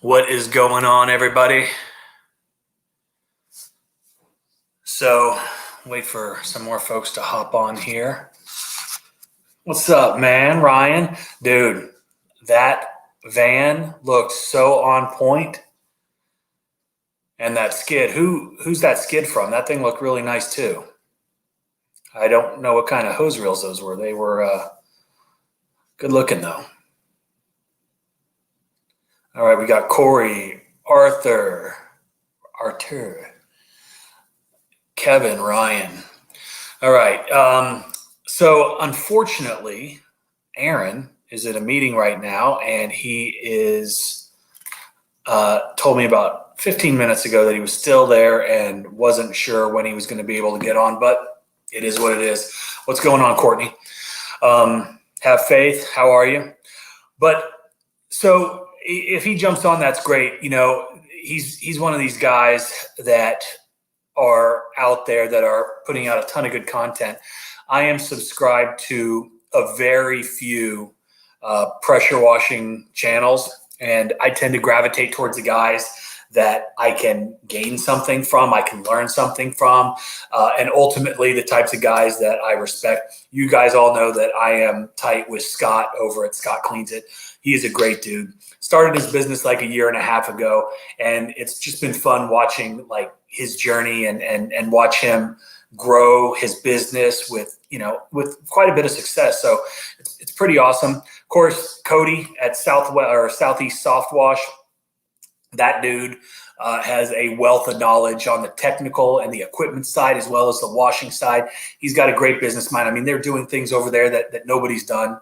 What is going on, everybody? So, wait for some more folks to hop on here. What's up, man? Ryan? Dude, that van looks so on point. And that skid, who's that skid from? That thing looked really nice too. I don't know what kind of hose reels those were. They were good looking though. All right, we got Corey, Arthur, Kevin, Ryan. All right. So unfortunately, Aaron is at a meeting right now, and he is told me about 15 minutes ago that he was still there and wasn't sure when he was going to be able to get on, but it is what it is. What's going on, Courtney? Have faith. How are you? But so if he jumps on, that's great. You know, he's one of these guys that are out there that are putting out a ton of good content. I am subscribed to a very few pressure washing channels, and I tend to gravitate towards the guys that I can gain something from, I can learn something from, and ultimately the types of guys that I respect. You guys all know that I am tight with Scott over at Scott Cleans It. He is a great dude. Started his business like a year and a half ago, and it's just been fun watching like his journey and watch him grow his business with quite a bit of success. So it's pretty awesome. Of course, Cody at Southeast Soft Wash, that dude has a wealth of knowledge on the technical and the equipment side as well as the washing side. He's got a great business mind. I mean, they're doing things over there that nobody's done.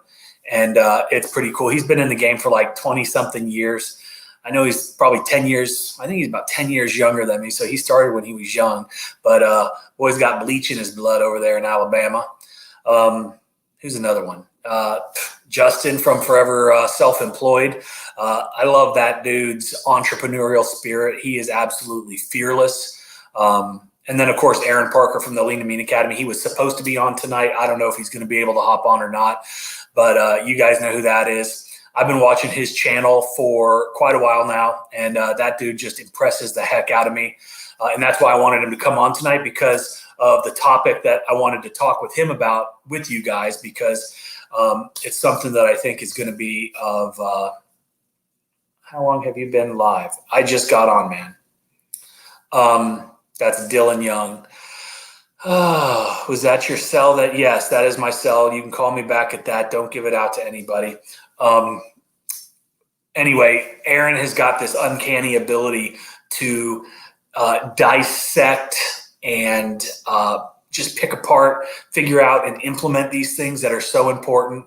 And it's pretty cool. He's been in the game for like 20 something years. I know he's probably 10 years. I think he's about 10 years younger than me. So he started when he was young, but boy's got bleach in his blood over there in Alabama. Who's another one? Justin from Forever Self-Employed. I love that dude's entrepreneurial spirit. He is absolutely fearless. And then, of course, Aaron Parker from the Lean and Mean Academy. He was supposed to be on tonight. I don't know if he's going to be able to hop on or not, but you guys know who that is. I've been watching his channel for quite a while now, and that dude just impresses the heck out of me. And that's why I wanted him to come on tonight, because of the topic that I wanted to talk with him about with you guys, because it's something that I think is going to be of how long have you been live? I just got on, man. That's Dylan Young. Oh, was that your cell? Yes, that is my cell. You can call me back at that. Don't give it out to anybody. Anyway, Aaron has got this uncanny ability to dissect and just pick apart, figure out, and implement these things that are so important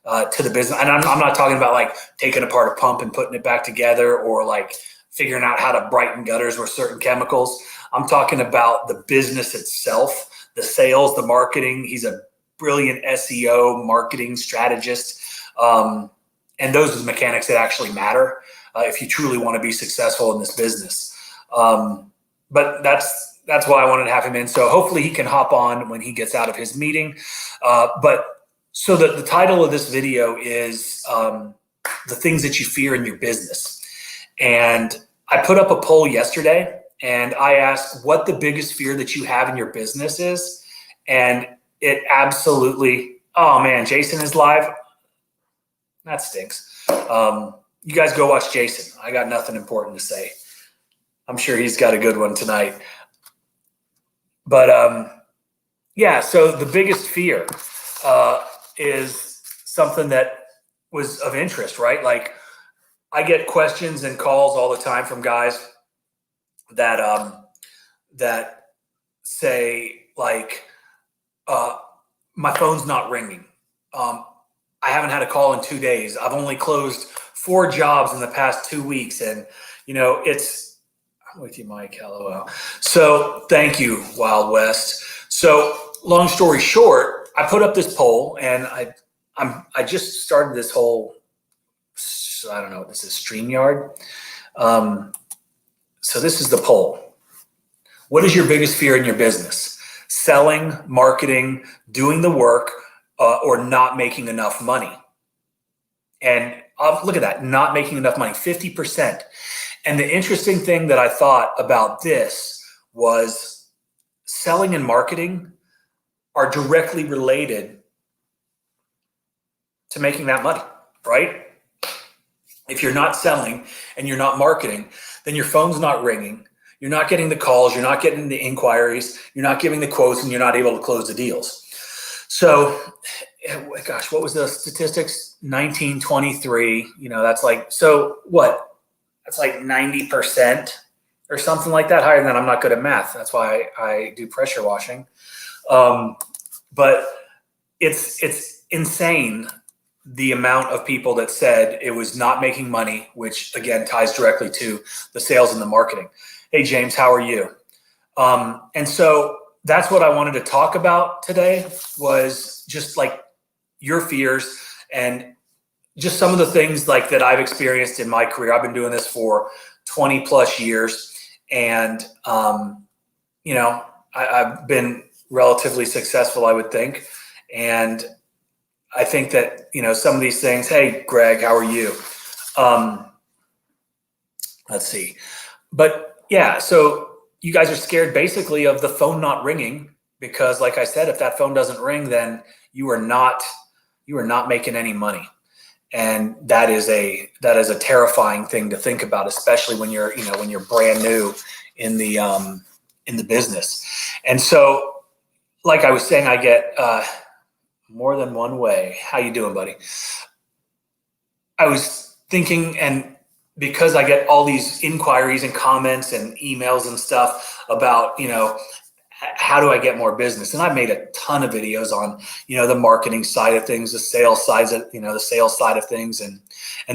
to the business. And I'm not talking about like taking apart a pump and putting it back together, or like figuring out how to brighten gutters with certain chemicals. I'm talking about the business itself, the sales, the marketing. He's a brilliant SEO marketing strategist. And those are the mechanics that actually matter if you truly want to be successful in this business. But that's why I wanted to have him in. So hopefully he can hop on when he gets out of his meeting. But so the title of this video is the things that you fear in your business. And I put up a poll yesterday, and I asked what the biggest fear that you have in your business is. And it absolutely, oh man, Jason is live. That stinks. You guys go watch Jason. I got nothing important to say. I'm sure he's got a good one tonight. But yeah, so the biggest fear is something that was of interest, right? Like I get questions and calls all the time from guys that that say like, my phone's not ringing. I haven't had a call in 2 days. I've only closed 4 jobs in the past 2 weeks. And, I'm with you, Mike. LOL. So thank you, Wild West. So long story short, I put up this poll, and I just started this whole, I don't know, this is StreamYard. So this is the poll. What is your biggest fear in your business? Selling, marketing, doing the work, or not making enough money? And Look at that, not making enough money, 50%. And the interesting thing that I thought about this was selling and marketing are directly related to making that money, right? If you're not selling and you're not marketing, then your phone's not ringing. You're not getting the calls. You're not getting the inquiries. You're not giving the quotes, and you're not able to close the deals. So, gosh, what was the statistics? 1923, that's like, so what? That's like 90% or something like that. Higher than that. I'm not good at math. That's why I do pressure washing. But it's insane the amount of people that said it was not making money, which again ties directly to the sales and the marketing. Hey, James, how are you? And so that's what I wanted to talk about today, was just like your fears and just some of the things like that I've experienced in my career. I've been doing this for 20 plus years, and I've been relatively successful, I would think. And I think that, some of these things, hey, Greg, how are you? Let's see. But yeah, so you guys are scared basically of the phone not ringing, because like I said, if that phone doesn't ring, then you are not making any money. And that is a terrifying thing to think about, especially when you're brand new in the business. And so, like I was saying, I get more than one way. How you doing, buddy? I was thinking, and because I get all these inquiries and comments and emails and stuff about, how do I get more business? And I've made a ton of videos on, the marketing side of things, the sales side of things, and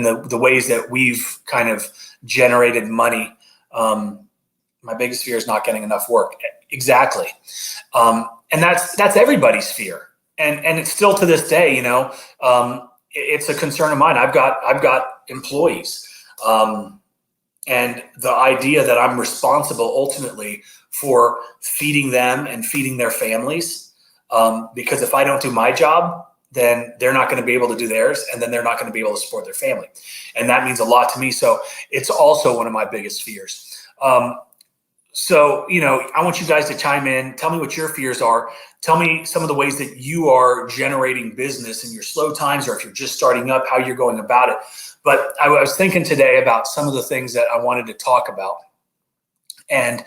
the ways that we've kind of generated money. My biggest fear is not getting enough work. Exactly. And that's everybody's fear. And it's still to this day, it's a concern of mine. I've got employees. And the idea that I'm responsible ultimately for feeding them and feeding their families, because if I don't do my job, then they're not going to be able to do theirs, and then they're not going to be able to support their family. And that means a lot to me. So it's also one of my biggest fears. So, I want you guys to chime in. Tell me what your fears are. Tell me some of the ways that you are generating business in your slow times, or if you're just starting up, how you're going about it. But I was thinking today about some of the things that I wanted to talk about. And,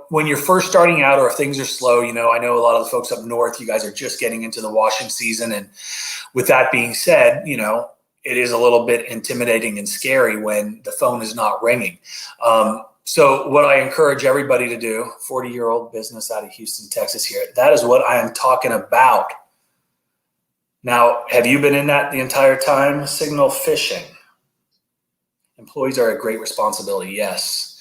when you're first starting out, or if things are slow, I know a lot of the folks up north, you guys are just getting into the washing season. And with that being said, it is a little bit intimidating and scary when the phone is not ringing. So what I encourage everybody to do, 40-year-old business out of Houston, Texas here, that is what I am talking about. Now, have you been in that the entire time? Signal phishing. Employees are a great responsibility, yes.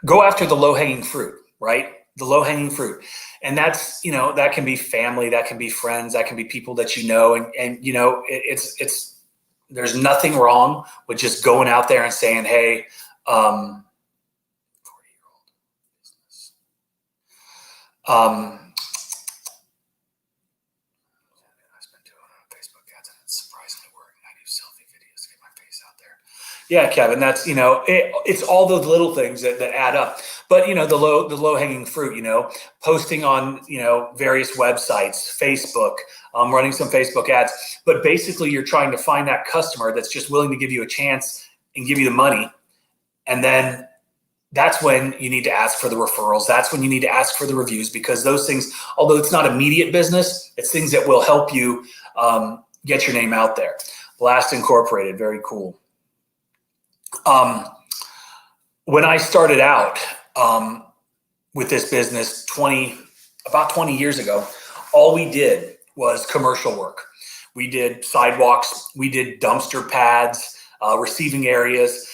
Go after the low-hanging fruit, right? The low-hanging fruit. And that's, that can be family, that can be friends, that can be people that you know. And it's there's nothing wrong with just going out there and saying, hey, 40-year-old business. I've been doing Facebook ads, and it's surprisingly working. I do selfie videos to get my face out there. Yeah, Kevin, that's, it's all those little things that add up. But, the low hanging fruit, posting on, various websites, Facebook, running some Facebook ads. But basically, you're trying to find that customer that's just willing to give you a chance and give you the money. And then that's when you need to ask for the referrals. That's when you need to ask for the reviews, because those things, although it's not immediate business, it's things that will help you get your name out there. Blast Incorporated, very cool. When I started out with this business about 20 years ago, all we did was commercial work. We did sidewalks, we did dumpster pads, receiving areas,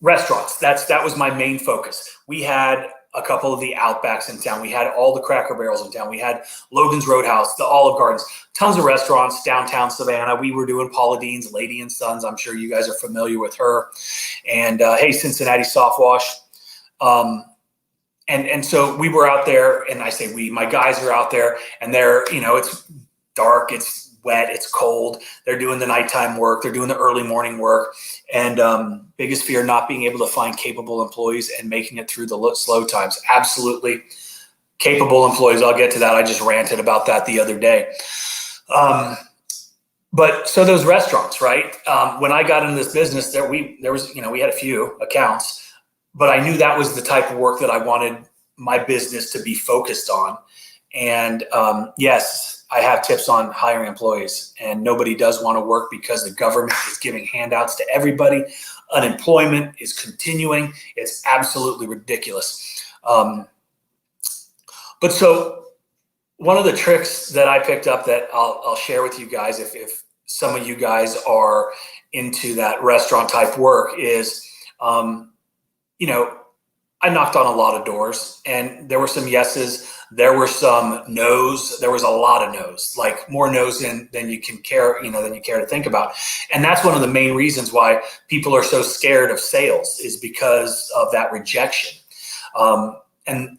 restaurants. That was my main focus. We had a couple of the Outbacks in town. We had all the Cracker Barrels in town. We had Logan's Roadhouse, the Olive Gardens, tons of restaurants downtown Savannah. We were doing Paula Dean's, Lady and Sons. I'm sure you guys are familiar with her. And hey, Cincinnati Soft Wash. And so we were out there, and I say we, my guys are out there, and they're, it's dark, it's wet, it's cold. They're doing the nighttime work. They're doing the early morning work. And biggest fear, not being able to find capable employees and making it through the slow times. Absolutely. Capable employees. I'll get to that. I just ranted about that the other day. But so those restaurants, right? When I got into this business, we had a few accounts, but I knew that was the type of work that I wanted my business to be focused on. And yes, I have tips on hiring employees, and nobody does want to work because the government is giving handouts to everybody. Unemployment is continuing. It's absolutely ridiculous. But so one of the tricks that I picked up that I'll share with you guys, if some of you guys are into that restaurant type work, is, I knocked on a lot of doors, and there were some yeses. There were some no's. There was a lot of no's, like more no's than you can care, than you care to think about. And that's one of the main reasons why people are so scared of sales, is because of that rejection. And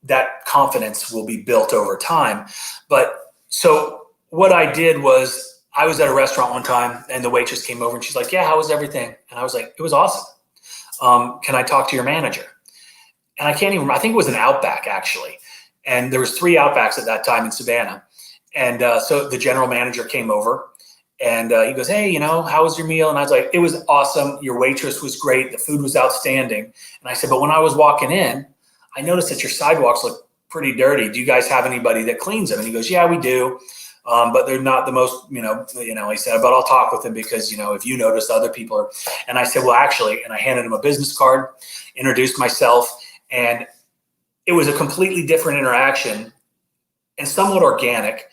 that confidence will be built over time. But so what I did was, I was at a restaurant one time, and the waitress came over and she's like, "Yeah, how was everything?" And I was like, "It was awesome. Can I talk to your manager?" And I can't even remember. I think it was an Outback, actually. And there was 3 Outbacks at that time in Savannah. And so the general manager came over, and he goes, "Hey, how was your meal?" And I was like, "It was awesome. Your waitress was great. The food was outstanding." And I said, "But when I was walking in, I noticed that your sidewalks look pretty dirty. Do you guys have anybody that cleans them?" And he goes, "Yeah, we do. But they're not the most, he said, but I'll talk with them because, if you notice, other people are." And I said, "Well, actually," and I handed him a business card, introduced myself, and it was a completely different interaction and somewhat organic,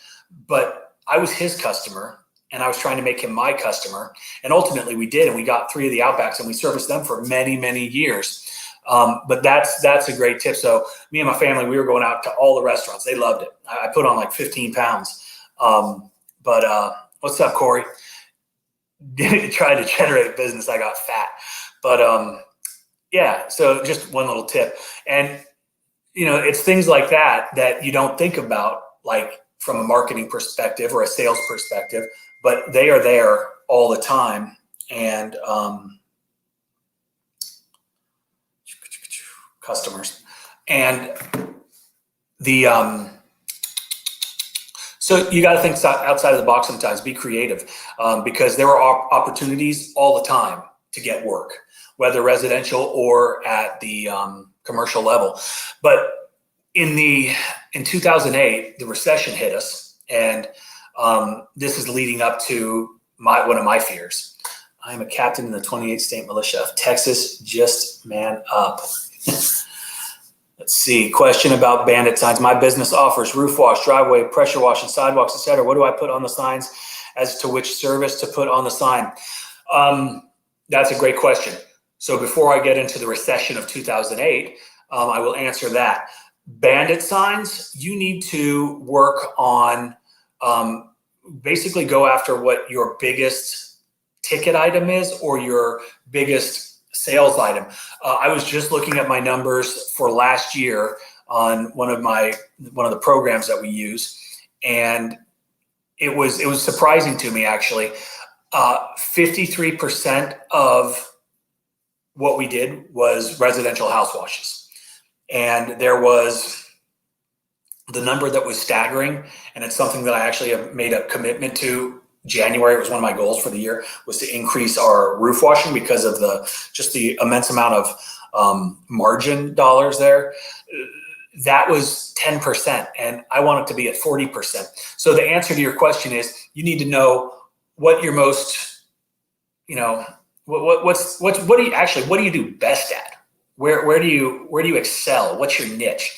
but I was his customer and I was trying to make him my customer. And ultimately we did, and we got 3 of the Outbacks and we serviced them for many, many years. But that's a great tip. So me and my family, we were going out to all the restaurants. They loved it. I put on like 15 pounds. What's up, Corey? Trying to generate business. I got fat, but, yeah. So just one little tip. And, it's things like that you don't think about, like from a marketing perspective or a sales perspective, but they are there all the time. And, customers and so you got to think outside of the box sometimes, be creative, because there are opportunities all the time to get work, whether residential or at the commercial level. But in 2008, the recession hit us, and this is leading up to one of my fears. I am a captain in the 28th State Militia of Texas. Just man up. Let's see. Question about bandit signs. My business offers roof wash, driveway, pressure wash, and sidewalks, etc. What do I put on the signs as to which service to put on the sign? That's a great question. So before I get into the recession of 2008, I will answer that. Bandit signs, you need to work on, basically go after what your biggest ticket item is or your biggest sales item. I was just looking at my numbers for last year on one of the programs that we use, and it was surprising to me, actually. 53% of what we did was residential house washes, and there was the number that was staggering, and it's something that I actually have made a commitment to. January, it was one of my goals for the year, was to increase our roof washing because of the immense amount of margin dollars there. That was 10%, and I want it to be at 40%. So the answer to your question is, you need to know what your most, what do you do best at? Where do you excel? What's your niche?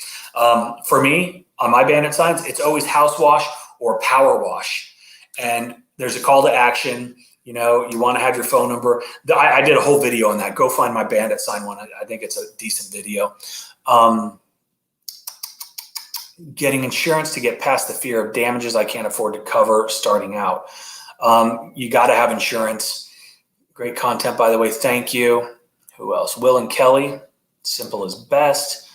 For me, on my bandit signs, it's always house wash or power wash, and there's a call to action. You want to have your phone number. I did a whole video on that. Go find my bandit sign one. I think it's a decent video. Getting insurance to get past the fear of damages I can't afford to cover starting out. You got to have insurance. Great content, by the way. Thank you. Who else? Will and Kelly. Simple is best.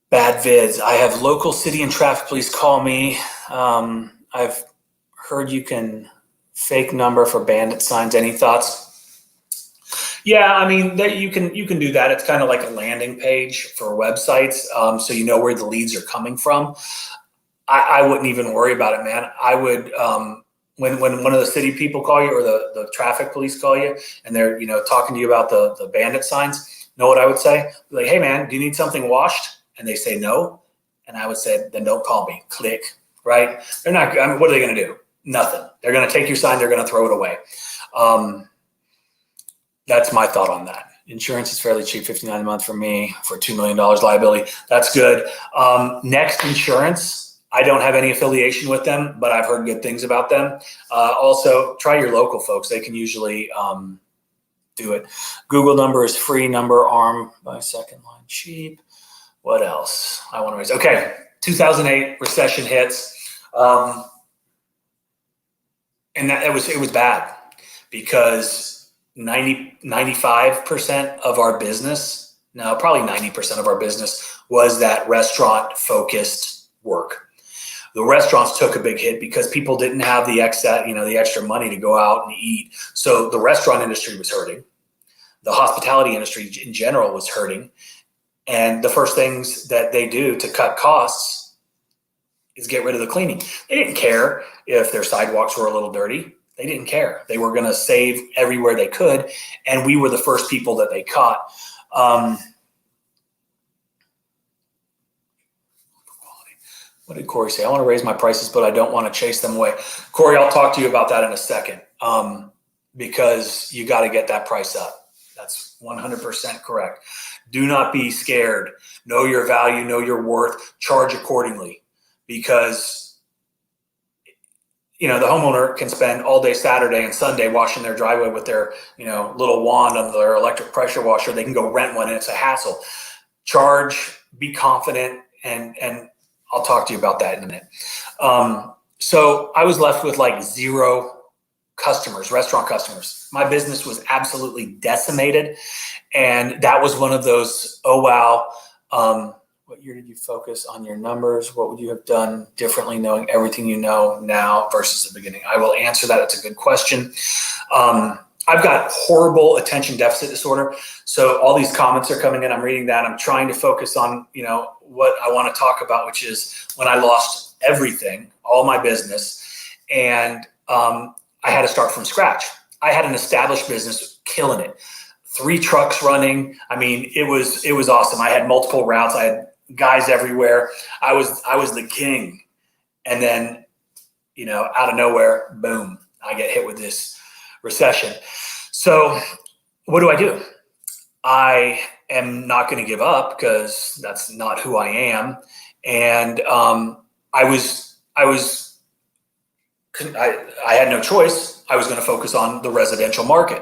Bad vids. I have local city and traffic police call me. heard you can fake number for bandit signs. Any thoughts? Yeah, I mean, you can do that. It's kind of like a landing page for websites, so you know where the leads are coming from. I wouldn't even worry about it, man. I would when one of the city people call you or the traffic police call you and they're talking to you about the bandit signs. Know what I would say? Like, hey man, do you need something washed? And they say no, and I would say, then don't call me. Click. Right? They're not. I mean, what are they going to do? Nothing. They're going to take your sign. They're going to throw it away. That's my thought on that. Insurance is fairly cheap, $59 a month for me for $2 million liability. That's good. Next Insurance. I don't have any affiliation with them, but I've heard good things about them. Also, try your local folks. They can usually do it. Google number is free. Number arm by second line cheap. What else? I want to raise. Okay, 2008 recession hits, and it was bad because 95% of our business, no, probably 90% of our business was that restaurant focused work. The restaurants took a big hit because people didn't have the extra money to go out and eat. So the restaurant industry was hurting. The hospitality industry in general was hurting. And the first things that they do to cut costs is get rid of the cleaning. They didn't care if their sidewalks were a little dirty. They didn't care. They were going to save everywhere they could. And we were the first people that they caught. What did Corey say? I want to raise my prices, but I don't want to chase them away. Corey, I'll talk to you about that in a second because you got to get that price up. That's 100% correct. Do not be scared. Know your value, know your worth, charge accordingly because, the homeowner can spend all day Saturday and Sunday washing their driveway with their, little wand on their electric pressure washer. They can go rent one and it's a hassle. Charge, be confident, and I'll talk to you about that in a minute. So I was left with like 0 customers, restaurant customers. My business was absolutely decimated. And that was one of those, oh, wow. What year did you focus on your numbers? What would you have done differently knowing everything you know now versus the beginning? I will answer that. It's a good question. I've got horrible attention deficit disorder. So all these comments are coming in. I'm reading that. I'm trying to focus on, what I want to talk about, which is when I lost everything, all my business. And I had to start from scratch. I had an established business, killing it. 3 trucks running. I mean, it was awesome. I had multiple routes. I had guys everywhere. I was the king. And then, out of nowhere, boom, I get hit with this recession. So what do? I am not going to give up because that's not who I am. And I had no choice. I was going to focus on the residential market.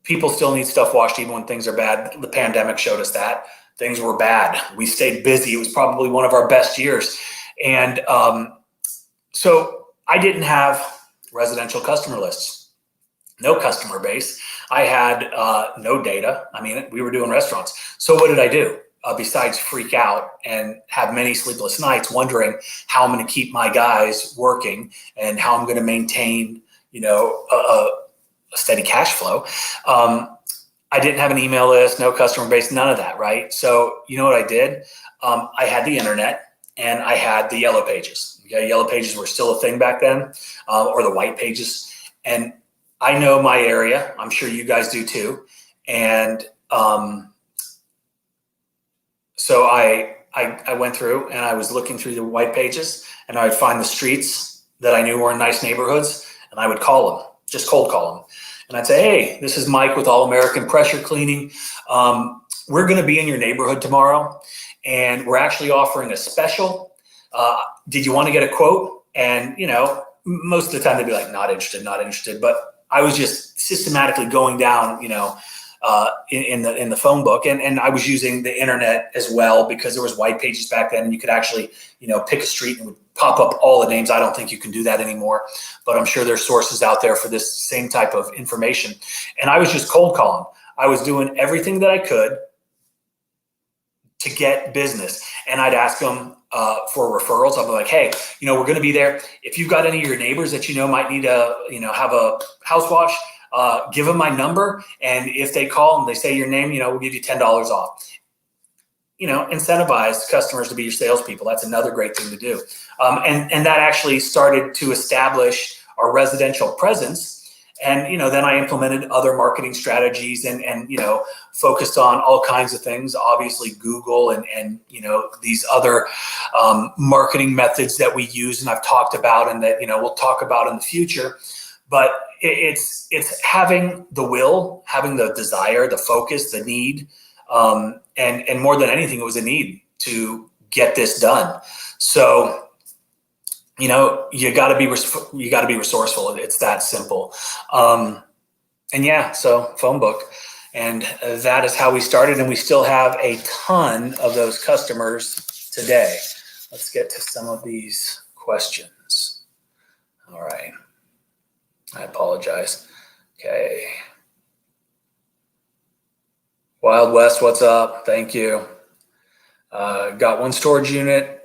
People still need stuff washed even when things are bad. The pandemic showed us that things were bad. We stayed busy. It was probably one of our best years. And so I didn't have residential customer lists, no customer base. I had no data. I mean, we were doing restaurants. So what did I do? Besides freak out and have many sleepless nights wondering how I'm going to keep my guys working and how I'm going to maintain, a steady cash flow. I didn't have an email list, no customer base, none of that, right? So you know what I did? I had the internet and I had the yellow pages. Okay? Yellow pages were still a thing back then, or the white pages. And I know my area. I'm sure you guys do too. And so I went through and I was looking through the white pages and I would find the streets that I knew were in nice neighborhoods and I would call them, just cold call them. And I'd say, hey, this is Mike with All American Pressure Cleaning. We're going to be in your neighborhood tomorrow and we're actually offering a special. Did you want to get a quote? And, most of the time they'd be like, not interested. But I was just systematically going down, in the phone book. And I was using the internet as well because there was white pages back then. And you could actually, pick a street and it would pop up all the names. I don't think you can do that anymore, but I'm sure there's sources out there for this same type of information. And I was just cold calling. I was doing everything that I could to get business. And I'd ask them, for referrals. I'll be like, hey, we're going to be there. If you've got any of your neighbors that might need to, have a house wash, give them my number. And if they call and they say your name, we'll give you $10 off. Incentivize customers to be your salespeople. That's another great thing to do. And that actually started to establish our residential presence. And, then I implemented other marketing strategies and focused on all kinds of things, obviously Google and these other marketing methods that we use and I've talked about and that, we'll talk about in the future. But it's having the will, having the desire, the focus, the need. And more than anything, it was a need to get this done. So, you gotta be resourceful. It's that simple. So phone book, and that is how we started. And we still have a ton of those customers today. Let's get to some of these questions. All right. I apologize. Okay. Wild West, what's up? Thank you. Got one storage unit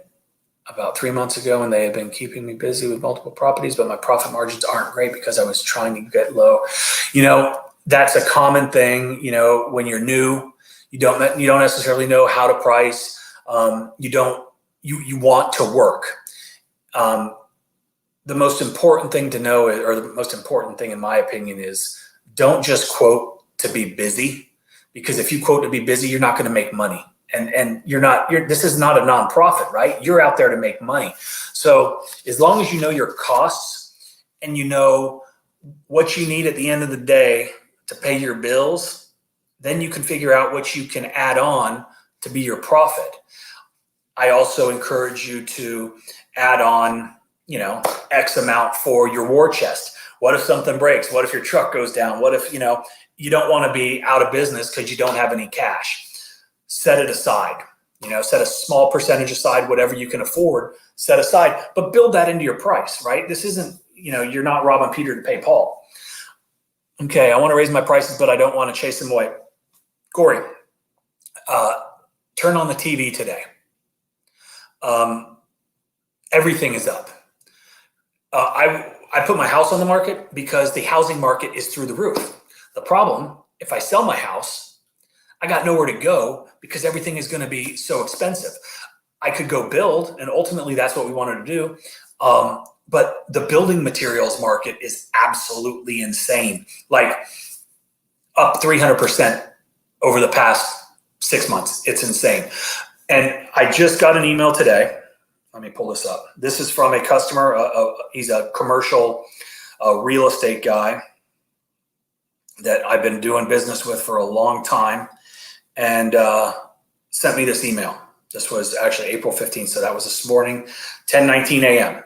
about 3 months ago, and they have been keeping me busy with multiple properties, but my profit margins aren't great because I was trying to get low. That's a common thing. When you're new, you don't necessarily know how to price. You want to work. The most important thing to know, or the most important thing in my opinion, is don't just quote to be busy, because if you quote to be busy, you're not going to make money. And this is not a nonprofit, right? You're out there to make money. So as long as you know your costs and you know what you need at the end of the day to pay your bills, then you can figure out what you can add on to be your profit. I also encourage you to add on, X amount for your war chest. What if something breaks? What if your truck goes down? What if, you don't want to be out of business because you don't have any cash? Set it aside, set a small percentage aside, whatever you can afford, set aside, but build that into your price, right? This isn't, you're not robbing Peter to pay Paul. Okay, I want to raise my prices, but I don't want to chase them away. Corey, turn on the TV today. Everything is up. I put my house on the market because the housing market is through the roof. The problem, if I sell my house, I got nowhere to go because everything is going to be so expensive. I could go build, and ultimately that's what we wanted to do. But the building materials market is absolutely insane, like up 300% over the past 6 months. It's insane. And I just got an email today. Let me pull this up. This is from a customer. He's a commercial real estate guy that I've been doing business with for a long time, and sent me this email. This was actually April 15th, so that was this morning, 10:19 a.m.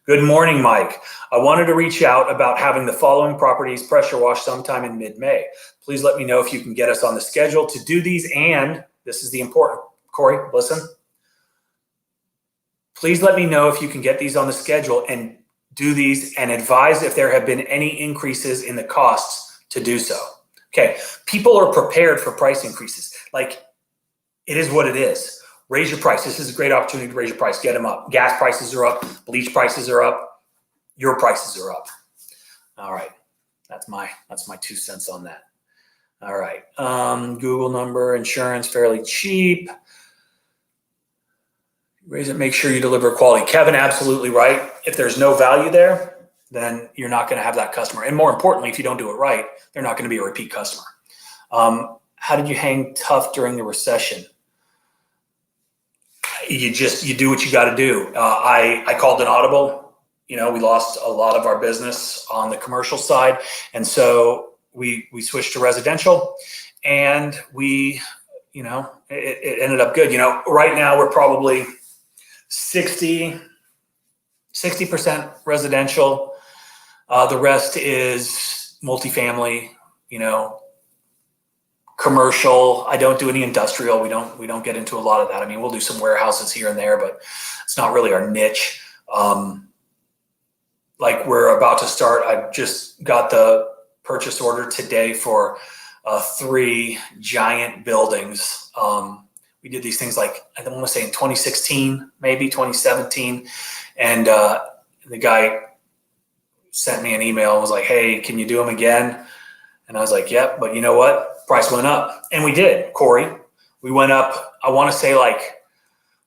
Good morning, Mike. I wanted to reach out about having the following properties pressure washed sometime in mid-May. Please let me know if you can get us on the schedule to do these, and this is the important, Corey, listen. Please let me know if you can get these on the schedule and do these, and advise if there have been any increases in the costs to do so. Okay, people are prepared for price increases. Like, it is what it is. Raise your price. This is a great opportunity to raise your price. Get them up. Gas prices are up. Bleach prices are up. Your prices are up. All right, that's my 2 cents on that. All right, Google number, insurance, fairly cheap. Raise it, make sure you deliver quality. Kevin, absolutely right. If there's no value there, then you're not going to have that customer. And more importantly, if you don't do it right, they're not going to be a repeat customer. How did you hang tough during the recession? You do what you got to do. I called an audible. We lost a lot of our business on the commercial side. And so we switched to residential, and it ended up good. Right now we're probably 60% residential. The rest is multifamily, commercial. I don't do any industrial. We don't get into a lot of that. I mean, we'll do some warehouses here and there, but it's not really our niche. Like we're about to start, I just got the purchase order today for 3 giant buildings. We did these things like, I don't want to say in 2016, maybe 2017. And the guy sent me an email and was like, hey, can you do them again? And I was like, yep, but you know what? Price went up. And we did, Corey. We went up, I want to say like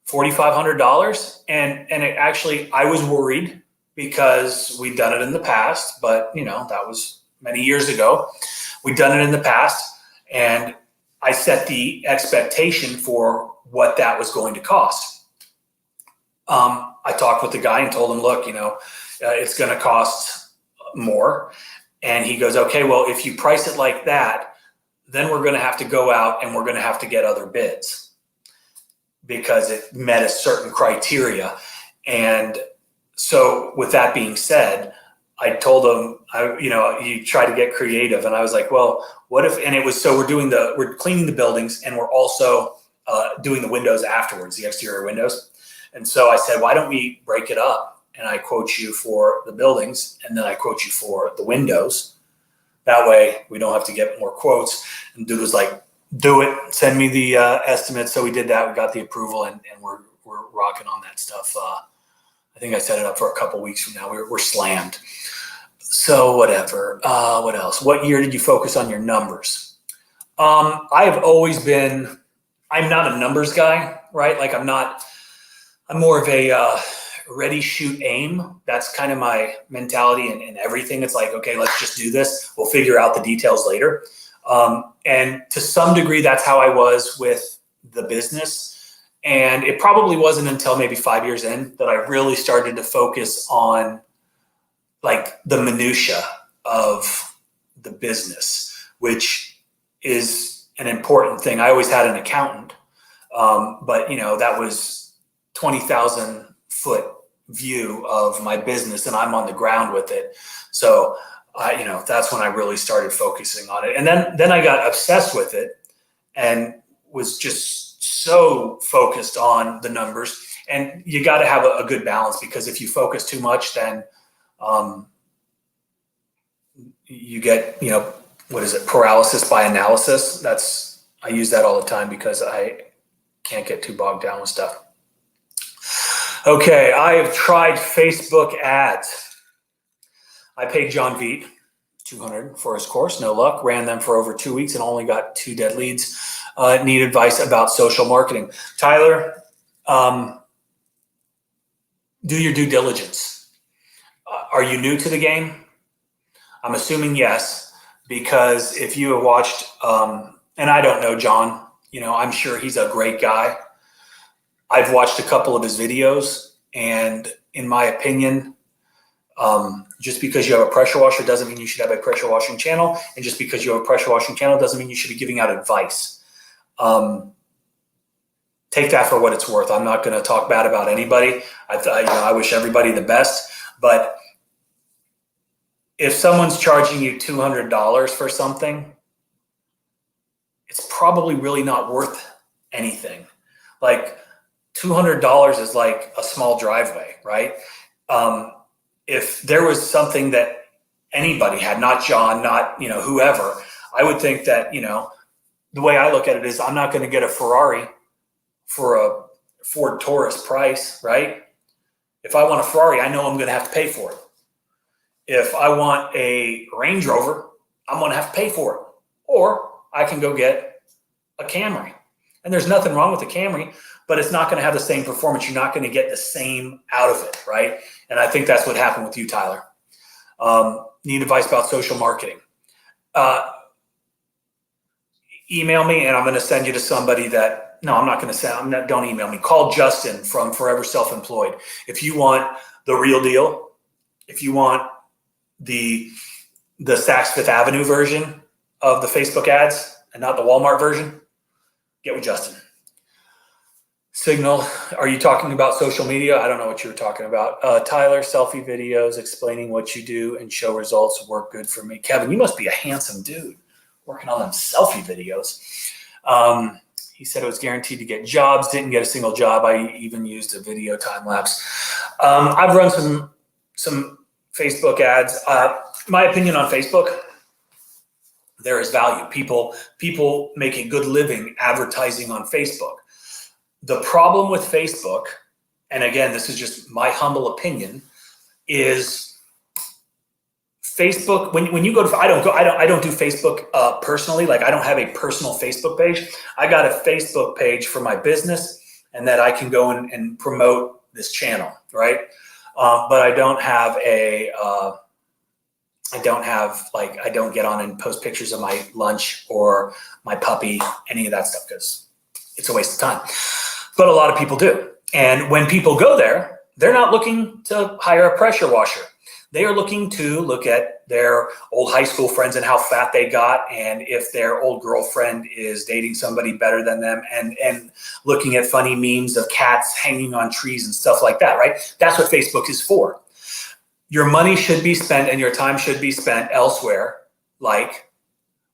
$4,500. And it actually, I was worried because we'd done it in the past, but that was many years ago. We'd done it in the past, and I set the expectation for what that was going to cost. I talked with the guy and told him, look, it's going to cost more. And he goes, okay, well, if you price it like that, then we're going to have to go out and we're going to have to get other bids because it met a certain criteria. And so with that being said, I told him, you try to get creative. And I was like, well, what if, and it was, so we're cleaning the buildings and we're also doing the windows afterwards, the exterior windows. And so I said, why don't we break it up? And I quote you for the buildings and then I quote you for the windows. That way we don't have to get more quotes. And dude was like, do it, send me the estimate. So we did that. We got the approval and we're rocking on that stuff. I think I set it up for a couple weeks from now. We're slammed. So whatever. What else? What year did you focus on your numbers? I've always been, I'm not a numbers guy, right? Like I'm more of a ready, shoot, aim. That's kind of my mentality in everything. It's like, okay, let's just do this. We'll figure out the details later. And to some degree, that's how I was with the business. And it probably wasn't until maybe 5 years in that I really started to focus on like the minutia of the business, which is an important thing. I always had an accountant, but that was 20,000 foot view of my business and I'm on the ground with it. So that's when I really started focusing on it. And then I got obsessed with it and was just so focused on the numbers. And you got to have a good balance, because if you focus too much, then you get, what is it? Paralysis by analysis. I use that all the time because I can't get too bogged down with stuff. Okay. I have tried Facebook ads. I paid John Veet $200 for his course. No luck. Ran them for over 2 weeks and only got 2 dead leads. Need advice about social marketing. Tyler, do your due diligence. Are you new to the game? I'm assuming yes, because if you have watched, and I don't know John, I'm sure he's a great guy. I've watched a couple of his videos, and in my opinion, just because you have a pressure washer doesn't mean you should have a pressure washing channel. And just because you have a pressure washing channel doesn't mean you should be giving out advice. Take that for what it's worth. I'm not going to talk bad about anybody. I wish everybody the best, but if someone's charging you $200 for something, it's probably really not worth anything. Like $200 is like a small driveway, right? If there was something that anybody had, not John, not, whoever, I would think that, the way I look at it is I'm not going to get a Ferrari for a Ford Taurus price, right? If I want a Ferrari, I know I'm going to have to pay for it. If I want a Range Rover, I'm going to have to pay for it. Or I can go get a Camry. And there's nothing wrong with the Camry, but it's not going to have the same performance. You're not going to get the same out of it, right? And I think that's what happened with you, Tyler. Need advice about social marketing. Email me and I'm going to send you to somebody that, no, I'm not going to send, don't email me. Call Justin from Forever Self-Employed. If you want the real deal, if you want the Saks Fifth Avenue version of the Facebook ads and not the Walmart version, get with Justin. Signal, are you talking about social media? I don't know what you were talking about. Tyler, selfie videos explaining what you do and show results work good for me. Kevin, you must be a handsome dude working on them selfie videos. He said it was guaranteed to get jobs. Didn't get a single job. I even used a video time lapse. I've run some Facebook ads. My opinion on Facebook, there is value. People make a good living advertising on Facebook. The problem with Facebook, and again, this is just my humble opinion, is Facebook. When you go to, I don't do Facebook personally. Like I don't have a personal Facebook page. I got a Facebook page for my business, and that I can go and promote this channel, right? But I don't have I don't get on and post pictures of my lunch or my puppy, any of that stuff, because it's a waste of time. But a lot of people do. And when people go there, they're not looking to hire a pressure washer. They are looking to look at their old high school friends and how fat they got, and if their old girlfriend is dating somebody better than them, and looking at funny memes of cats hanging on trees and stuff like that, right? That's what Facebook is for. Your money should be spent and your time should be spent elsewhere. Like,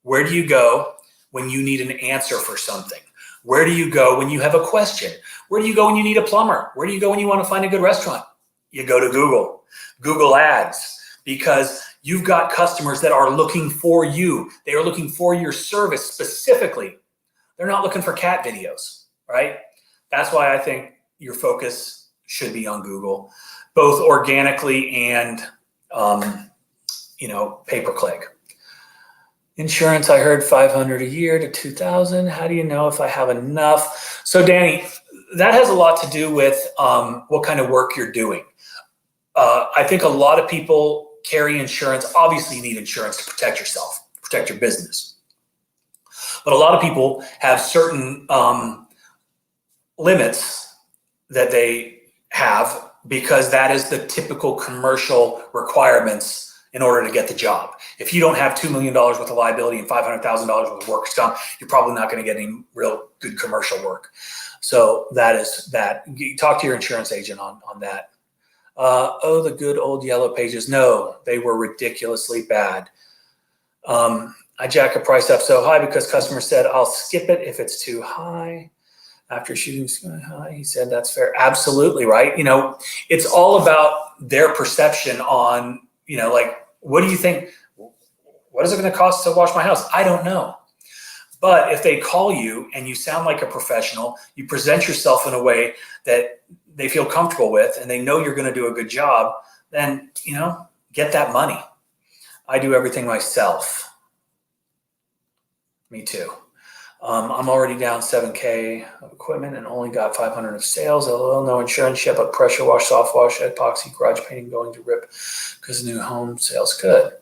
where do you go when you need an answer for something? Where do you go when you have a question? Where do you go when you need a plumber? Where do you go when you want to find a good restaurant? You go to Google. Google Ads, because you've got customers that are looking for you. They are looking for your service specifically. They're not looking for cat videos, right? That's why I think your focus should be on Google, both organically and, pay-per-click. Insurance, I heard 500 a year to 2,000. How do you know if I have enough? So Danny, that has a lot to do with what kind of work you're doing. I think a lot of people carry insurance. Obviously, you need insurance to protect yourself, protect your business. But a lot of people have certain limits that they have, because that is the typical commercial requirements in order to get the job. If you don't have $2 million worth of liability and $500,000 worth of workers' comp, you're probably not going to get any real good commercial work. So that is that. You talk to your insurance agent on that. The good old yellow pages. No, they were ridiculously bad. I jack a price up so high because customer said, I'll skip it if it's too high. After shooting sky high, he said, that's fair. Absolutely, right? It's all about their perception on, what do you think? What is it going to cost to wash my house? I don't know. But if they call you and you sound like a professional, you present yourself in a way that they feel comfortable with, and they know you're going to do a good job, then, get that money. I do everything myself. Me too. I'm already down $7K of equipment and only got 500 of sales. LOL, no insurance yet, but pressure wash, soft wash, epoxy, garage painting going to rip because new home sales good.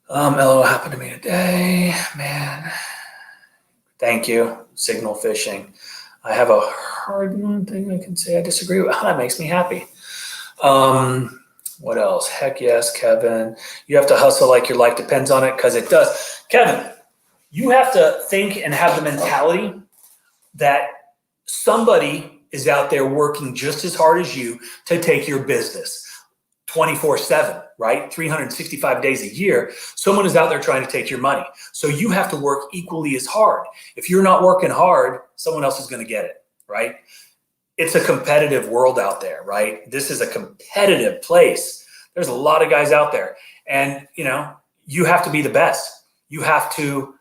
LOL happened to me today, man. Thank you. Signal fishing. I have a hard one thing I can say I disagree with. That makes me happy. What else? Heck yes, Kevin. You have to hustle like your life depends on it, because it does. Kevin, you have to think and have the mentality that somebody is out there working just as hard as you to take your business 24/7, right? 365 days a year. Someone is out there trying to take your money. So you have to work equally as hard. If you're not working hard, someone else is going to get it, right? It's a competitive world out there, right? This is a competitive place. There's a lot of guys out there, and you have to be the best. You have to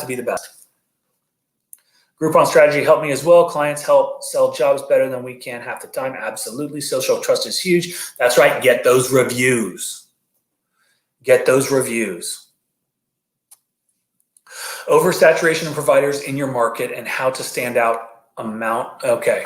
be the best. Groupon strategy helped me as well. Clients help sell jobs better than we can half the time. Absolutely. Social trust is huge. That's right. Get those reviews. Get those reviews. Oversaturation of providers in your market and how to stand out amount. Okay.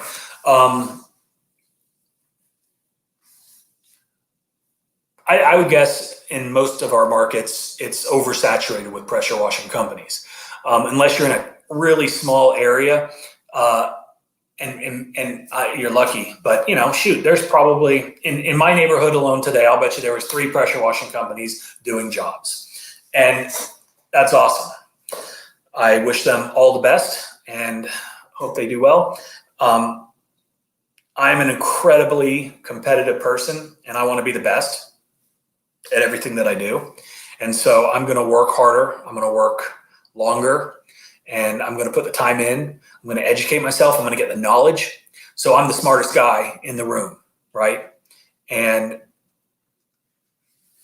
I would guess in most of our markets, it's oversaturated with pressure washing companies. Unless you're in a really small area, and you're lucky. But shoot, there's probably in my neighborhood alone today, I'll bet you there was 3 pressure washing companies doing jobs, and that's awesome. I wish them all the best and hope they do well. I'm an incredibly competitive person, and I want to be the best at everything that I do. And so I'm going to work harder. I'm going to work longer, and I'm going to put the time in. I'm going to educate myself. I'm going to get the knowledge. So I'm the smartest guy in the room, right? And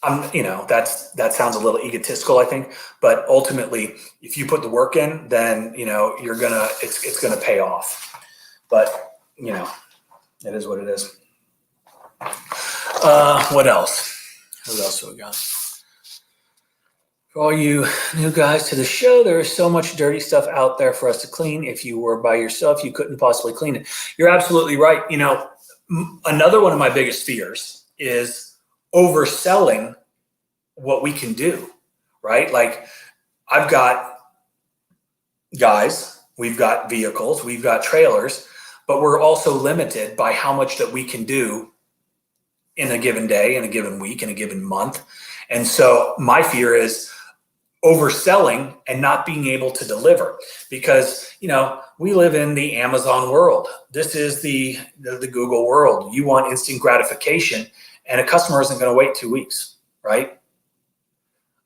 that sounds a little egotistical, I think, but ultimately, if you put the work in, then, it's going to pay off. But, it is what it is. What else? What else have we got? For all you new guys to the show, there is so much dirty stuff out there for us to clean. If you were by yourself, you couldn't possibly clean it. You're absolutely right. Another one of my biggest fears is overselling what we can do, right? Like, I've got guys, we've got vehicles, we've got trailers, but we're also limited by how much that we can do in a given day, in a given week, in a given month. And so my fear is overselling and not being able to deliver, because we live in the Amazon world. This is the Google world. You want instant gratification, and a customer isn't going to wait 2 weeks, right?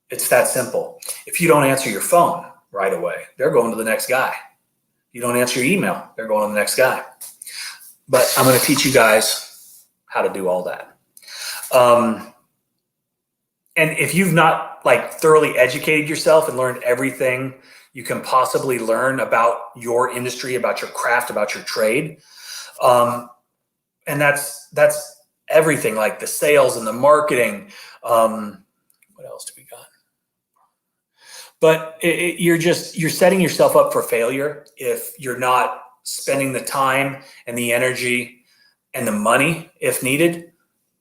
It's that simple. If you don't answer your phone right away, they're going to the next guy. You don't answer your email, they're going to the next guy. But I'm going to teach you guys how to do all that. And if you've not thoroughly educated yourself and learned everything you can possibly learn about your industry, about your craft, about your trade, and that's everything, like the sales and the marketing. What else do we got? But you're setting yourself up for failure if you're not spending the time and the energy and the money, if needed,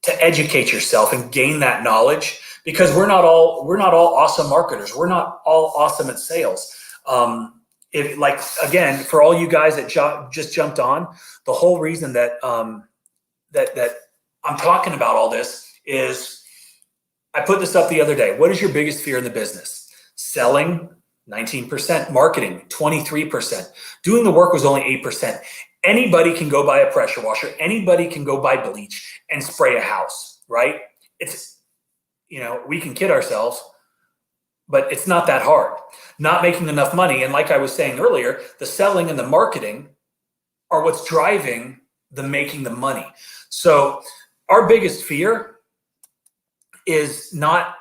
to educate yourself and gain that knowledge. Because we're not all awesome marketers. We're not all awesome at sales. Again, for all you guys that just jumped on, the whole reason that that I'm talking about all this is, I put this up the other day. What is your biggest fear in the business? Selling, 19%. Marketing, 23%. Doing the work was only 8%. Anybody can go buy a pressure washer. Anybody can go buy bleach and spray a house, right? We can kid ourselves, but it's not that hard. Not making enough money. And like I was saying earlier, the selling and the marketing are what's driving the making the money. So our biggest fear is not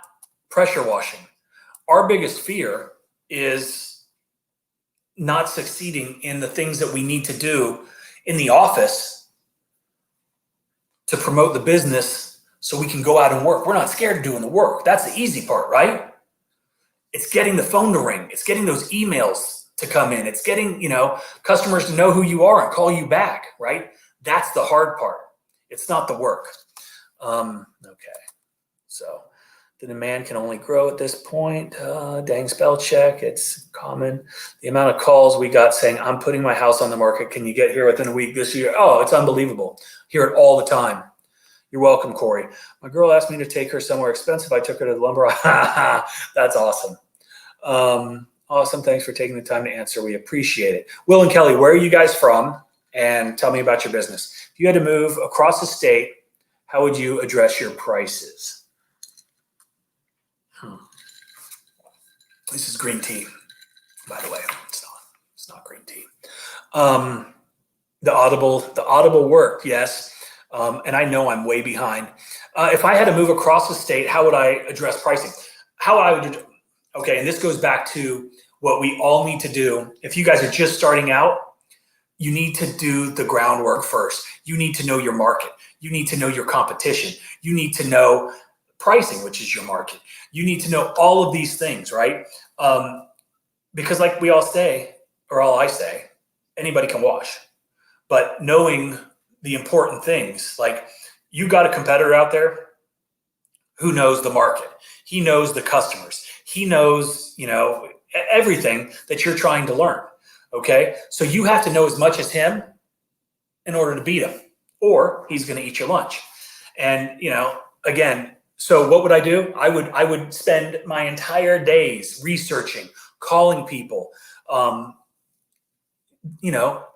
pressure washing. Our biggest fear is not succeeding in the things that we need to do in the office to promote the business, so we can go out and work. We're not scared of doing the work. That's the easy part, right? It's getting the phone to ring. It's getting those emails to come in. It's getting, customers to know who you are and call you back, right? That's the hard part. It's not the work. Okay. So the demand can only grow at this point. Dang spell check. It's common. The amount of calls we got saying, I'm putting my house on the market. Can you get here within a week this year? Oh, it's unbelievable. Hear it all the time. You're welcome, Corey. My girl asked me to take her somewhere expensive. I took her to the lumber. That's awesome. Awesome. Thanks for taking the time to answer. We appreciate it. Will and Kelly, where are you guys from? And tell me about your business. If you had to move across the state, how would you address your prices? This is green tea, by the way. It's not green tea. The audible work, yes. And I know I'm way behind. If I had to move across the state, how would I address pricing? Okay, and this goes back to what we all need to do. If you guys are just starting out, you need to do the groundwork first. You need to know your market. You need to know your competition. You need to know pricing, which is your market. You need to know all of these things, right? Because like we all say, or all I say, anybody can wash. But knowing the important things, like, you got a competitor out there who knows the market. He knows the customers. He knows, everything that you're trying to learn. Okay. So you have to know as much as him in order to beat him, or he's going to eat your lunch. And, again, so what would I do? I would spend my entire days researching, calling people,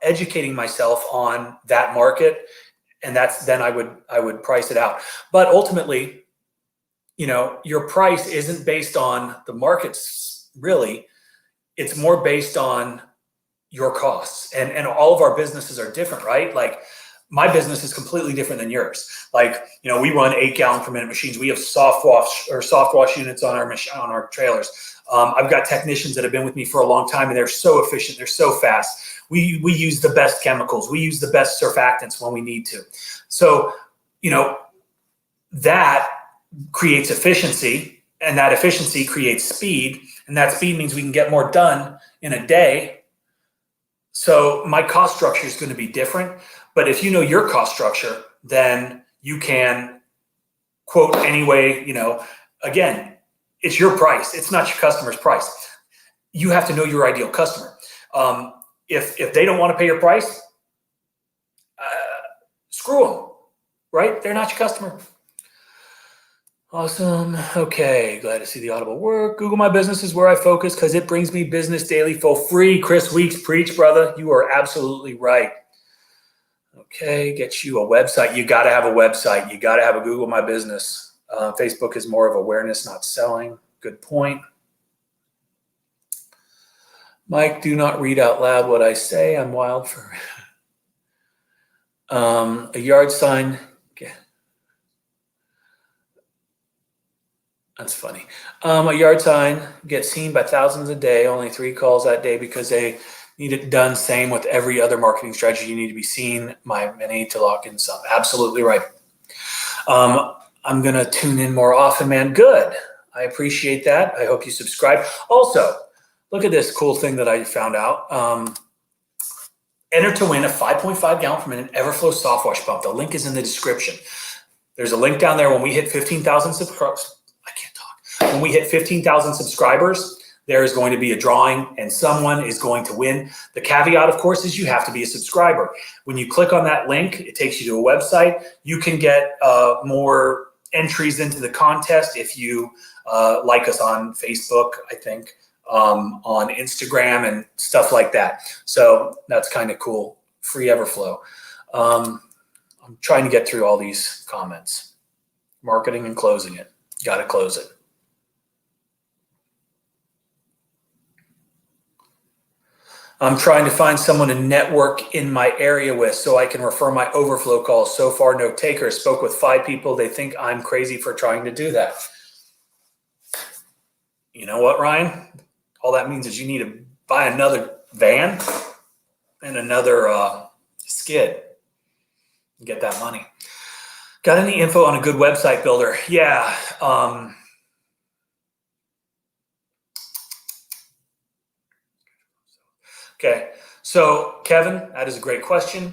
educating myself on that market, and then I would price it out. But ultimately, your price isn't based on the markets, really. It's more based on your costs, and all of our businesses are different, right? Like, my business is completely different than yours. Like, we run 8-gallon per minute machines. We have soft wash units on our trailers. I've got technicians that have been with me for a long time, and they're so efficient. They're so fast. We use the best chemicals. We use the best surfactants when we need to. So, that creates efficiency, and that efficiency creates speed, and that speed means we can get more done in a day. So my cost structure is going to be different. But if you know your cost structure, then you can quote anyway, again, it's your price. It's not your customer's price. You have to know your ideal customer. If they don't want to pay your price, screw them, right? They're not your customer. Awesome. Okay. Glad to see the audible work. Google My Business is where I focus because it brings me business daily for free. Chris Weeks, preach, brother. You are absolutely right. Okay. Get you a website. You got to have a website. You got to have a Google My Business. Facebook is more of awareness, not selling. Good point. Mike, do not read out loud what I say. I'm wild for a yard sign. Okay. That's funny. A yard sign gets seen by thousands a day, only 3 calls that day because they need it done. Same with every other marketing strategy. You need to be seen by many to lock in some. Absolutely right. I'm going to tune in more often, man. Good. I appreciate that. I hope you subscribe. Also, look at this cool thing that I found out. Enter to win a 5.5 gallon per minute Everflow soft wash pump. The link is in the description. There's a link down there. When we hit 15,000 subscribers, when we hit 15,000 subscribers, there is going to be a drawing and someone is going to win. The caveat, of course, is you have to be a subscriber. When you click on that link, it takes you to a website. You can get more entries into the contest if you like us on Facebook, I think, on Instagram and stuff like that. So that's kind of cool. Free Everflow. I'm trying to get through all these comments. Marketing and closing it. Got to close it. I'm trying to find someone to network in my area with so I can refer my overflow calls. So far, no takers. Spoke with 5 people. They think I'm crazy for trying to do that. You know what, Ryan? All that means is you need to buy another van and another skid and get that money. Got any info on a good website builder? Yeah. Okay, so Kevin, that is a great question.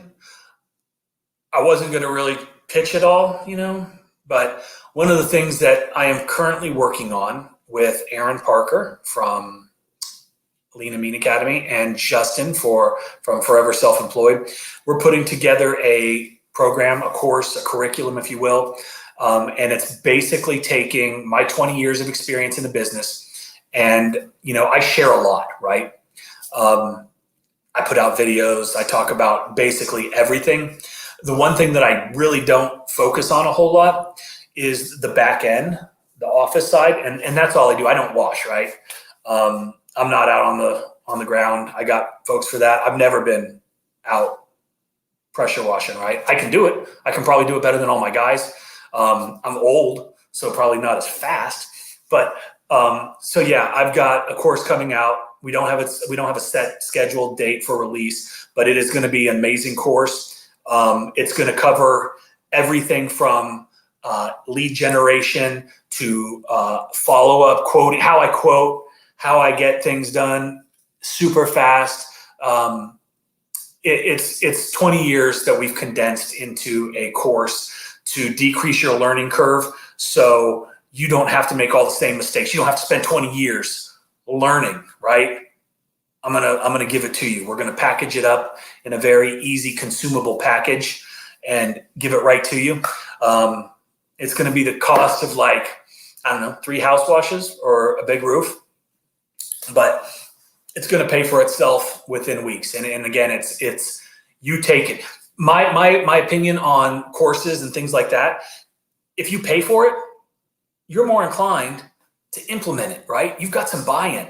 I wasn't going to really pitch it all, but one of the things that I am currently working on with Aaron Parker from Lean and Mean Academy and Justin from Forever Self-Employed, we're putting together a program, a course, a curriculum, if you will, and it's basically taking my 20 years of experience in the business, and I share a lot, right? I put out videos. I talk about basically everything. The one thing that I really don't focus on a whole lot is the back end, the office side, and that's all I do. I don't wash, right? I'm not out on the ground. I got folks for that. I've never been out pressure washing, right? I can do it. I can probably do it better than all my guys. I'm old, so probably not as fast. But so yeah, I've got a course coming out. We don't have a set scheduled date for release, but it is going to be an amazing course. It's going to cover everything from lead generation to follow-up quoting, how I get things done super fast. It's 20 years that we've condensed into a course to decrease your learning curve, so you don't have to make all the same mistakes. You don't have to spend 20 years learning, right? I'm gonna give it to you. We're gonna package it up in a very easy consumable package and give it right to you. It's gonna be the cost of 3 house washes or a big roof, but it's gonna pay for itself within weeks. And again, it's you take it. My opinion on courses and things like that, if you pay for it, you're more inclined to implement it, right? You've got some buy-in,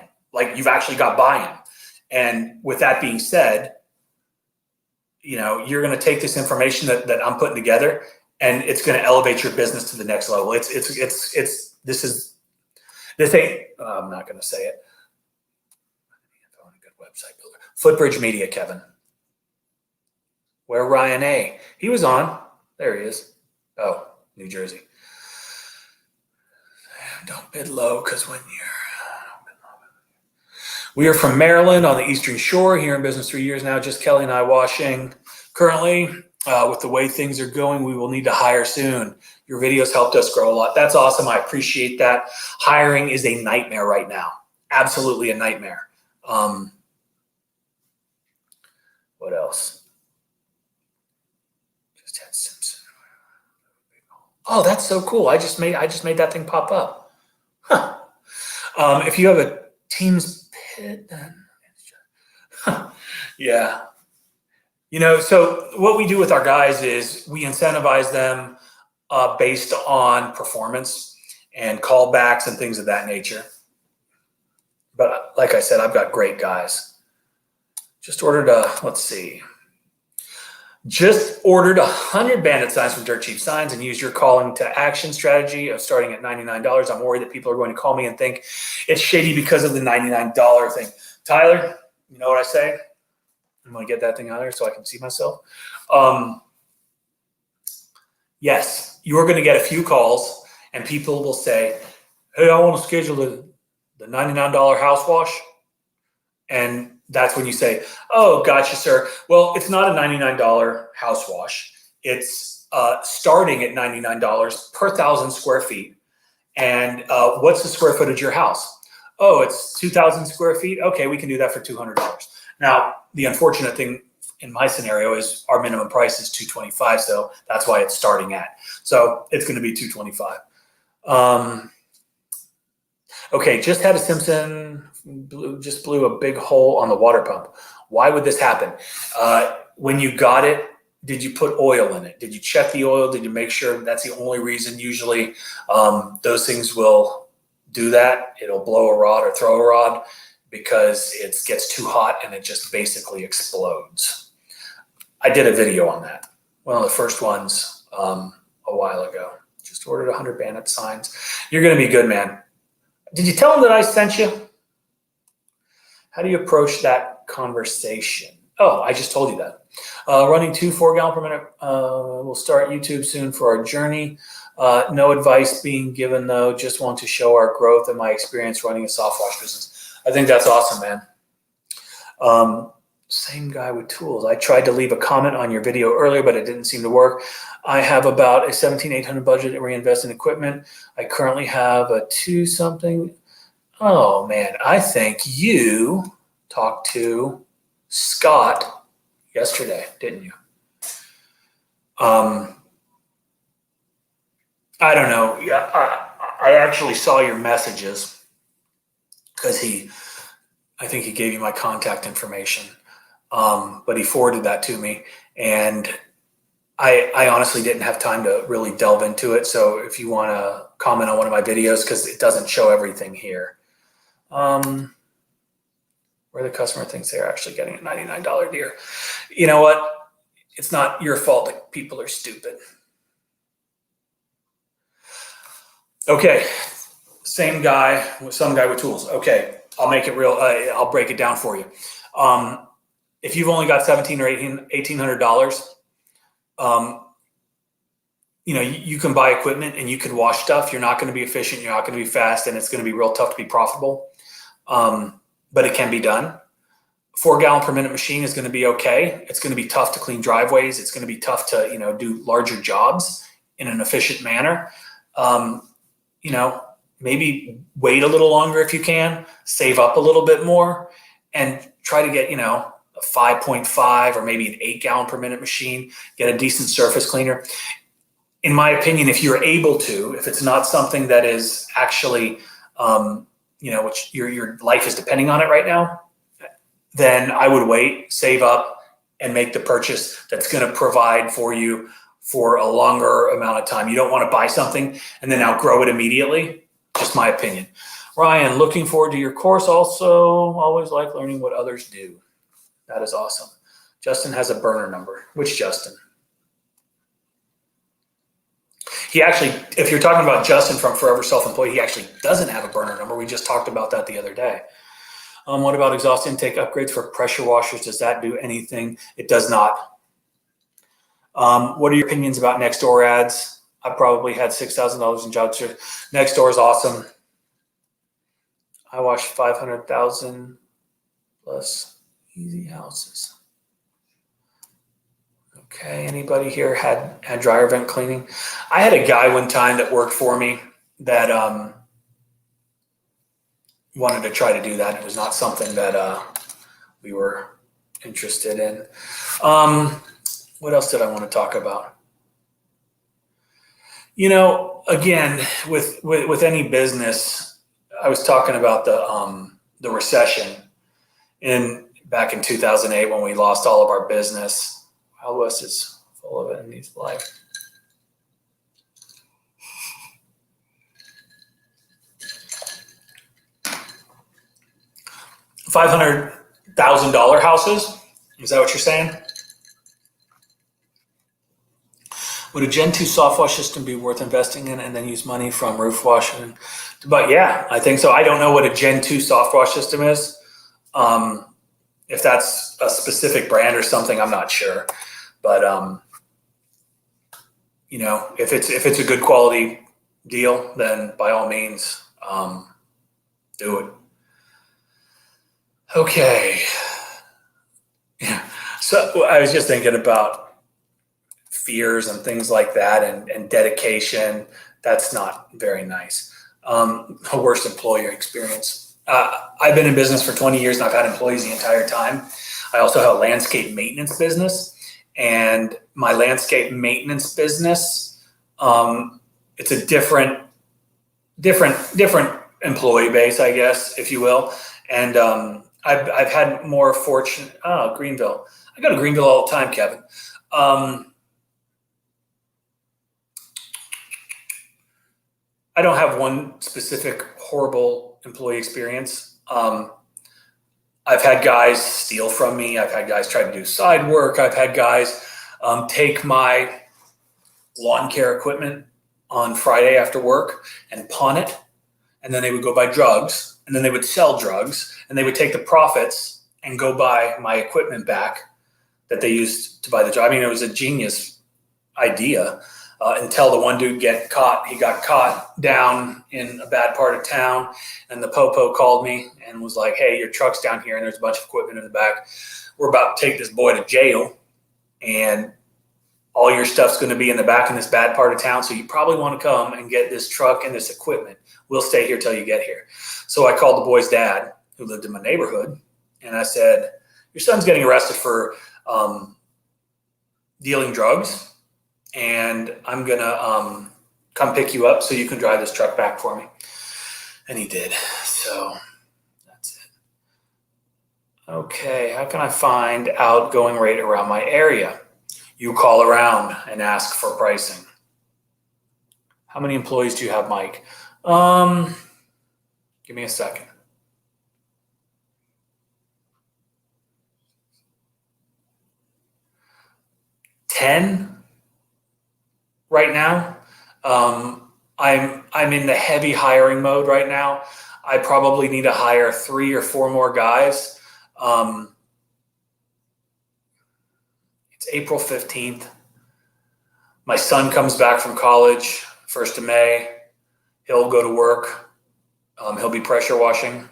you've actually got buy-in. And with that being said, you're going to take this information that I'm putting together, and it's going to elevate your business to the next level. This ain't, I'm not going to say it. On a good website builder. Footbridge Media, Kevin. Where Ryan A? He was on. There he is. Oh, New Jersey. Don't bid low, because when we are from Maryland on the Eastern Shore, here in business 3 years now. Just Kelly and I washing. Currently, with the way things are going, we will need to hire soon. Your videos helped us grow a lot. That's awesome. I appreciate that. Hiring is a nightmare right now. Absolutely a nightmare. What else? Just had Simpson. Oh, that's so cool. I just made that thing pop up. Huh. If you have a Teams pit, then yeah. So what we do with our guys is we incentivize them based on performance and callbacks and things of that nature. But like I said, I've got great guys. Just ordered Just ordered 100 bandit signs from Dirt Cheap Signs and used your calling to action strategy of starting at $99. I'm worried that people are going to call me and think it's shady because of the $99 thing. Tyler, you know what I say? I'm going to get that thing out there so I can see myself. Yes, you're going to get a few calls and people will say, hey, I want to schedule the $99 house wash. And that's when you say, oh, gotcha, sir. Well, it's not a $99 house wash. It's starting at $99 per 1,000 square feet. And what's the square footage of your house? Oh, it's 2,000 square feet. Okay, we can do that for $200. Now, the unfortunate thing in my scenario is our minimum price is $225, so that's why it's starting at. So it's going to be $225. Okay, just had a Simpson just blew a big hole on the water pump. Why would this happen? When you got it, did you put oil in it? Did you check the oil? Did you make sure that's the only reason? Usually those things will do that. It'll blow a rod or throw a rod because it gets too hot and it just basically explodes. I did a video on that. One of the first ones a while ago. Just ordered 100 bandit signs. You're going to be good, man. Did you tell them that I sent you? How do you approach that conversation? Oh, I just told you that. Running 2 4-gallon per minute. We'll start YouTube soon for our journey. No advice being given, though. Just want to show our growth and my experience running a soft wash business. I think that's awesome, man. Same guy with tools. I tried to leave a comment on your video earlier, but it didn't seem to work. I have about a $17,800 budget to reinvest in equipment. I currently have a 2-something. Oh, man. I think you talked to Scott yesterday, didn't you? I don't know. Yeah, I actually saw your messages because I think he gave you my contact information. But he forwarded that to me, and I honestly didn't have time to really delve into it. So if you want to comment on one of my videos, because it doesn't show everything here, where the customer thinks they're actually getting a $99 deer. You know what? It's not your fault that people are stupid. Okay, same guy, some guy with tools. Okay, I'll make it real. I'll break it down for you. If you've only got $1,700 or $1,800, you can buy equipment and you can wash stuff. You're not going to be efficient. You're not going to be fast, and it's going to be real tough to be profitable. But it can be done. 4-gallon per minute machine is going to be okay. It's going to be tough to clean driveways. It's going to be tough to, do larger jobs in an efficient manner. Maybe wait a little longer if you can, save up a little bit more, and try to get, a 5.5 or maybe an 8-gallon per minute machine, get a decent surface cleaner. In my opinion, if you're able to, if it's not something that is actually, which your life is depending on it right now, then I would wait, save up, and make the purchase that's going to provide for you for a longer amount of time. You don't want to buy something and then outgrow it immediately. Just my opinion. Ryan, looking forward to your course. Also, always like learning what others do. That is awesome. Justin has a burner number. Which Justin? He actually, if you're talking about Justin from Forever Self-Employed, he actually doesn't have a burner number. We just talked about that the other day. What about exhaust intake upgrades for pressure washers? Does that do anything? It does not. What are your opinions about Nextdoor ads? I probably had $6,000 in jobs. Nextdoor is awesome. I watched 500,000 plus easy houses. Okay, anybody here had dryer vent cleaning? I had a guy one time that worked for me that wanted to try to do that. It was not something that we were interested in. What else did I want to talk about? You know, again, with any business, I was talking about the recession back in 2008 when we lost all of our business. Wild West is full of it and needs life. $500,000 houses? Is that what you're saying? Would a Gen 2 soft wash system be worth investing in and then use money from roof washing? But yeah, I think so. I don't know what a Gen 2 soft wash system is. If that's a specific brand or something, I'm not sure. But you know, if it's a good quality deal, then by all means, do it. Okay. Yeah. So I was just thinking about fears and things like that, and dedication. That's not very nice. A worst employer experience. I've been in business for 20 years and I've had employees the entire time. I also have a landscape maintenance business. And my landscape maintenance business, it's a different employee base, I guess, if you will. And I've had more fortune. Oh, Greenville. I go to Greenville all the time, Kevin. I don't have one specific horrible employee experience. I've had guys steal from me. I've had guys try to do side work. I've had guys take my lawn care equipment on Friday after work and pawn it. And then they would go buy drugs, and then they would sell drugs, and they would take the profits and go buy my equipment back that they used to buy the drug. I mean, it was a genius idea until the one dude got caught. He got caught down in a bad part of town, and the popo called me and was like, hey, your truck's down here, and there's a bunch of equipment in the back. We're about to take this boy to jail, and all your stuff's going to be in the back in this bad part of town, so you probably want to come and get this truck and this equipment. We'll stay here till you get here. So I called the boy's dad, who lived in my neighborhood, and I said, your son's getting arrested for dealing drugs, and I'm going to come pick you up so you can drive this truck back for me. And he did. So that's it. Okay, how can I find out going rate around my area? You call around and ask for pricing. How many employees do you have, Mike? Give me a second. $10 right now. I'm in the heavy hiring mode right now. I probably need to hire 3 or 4 more guys. It's April 15th. My son comes back from college, 1st of May. He'll go to work. He'll be pressure washing.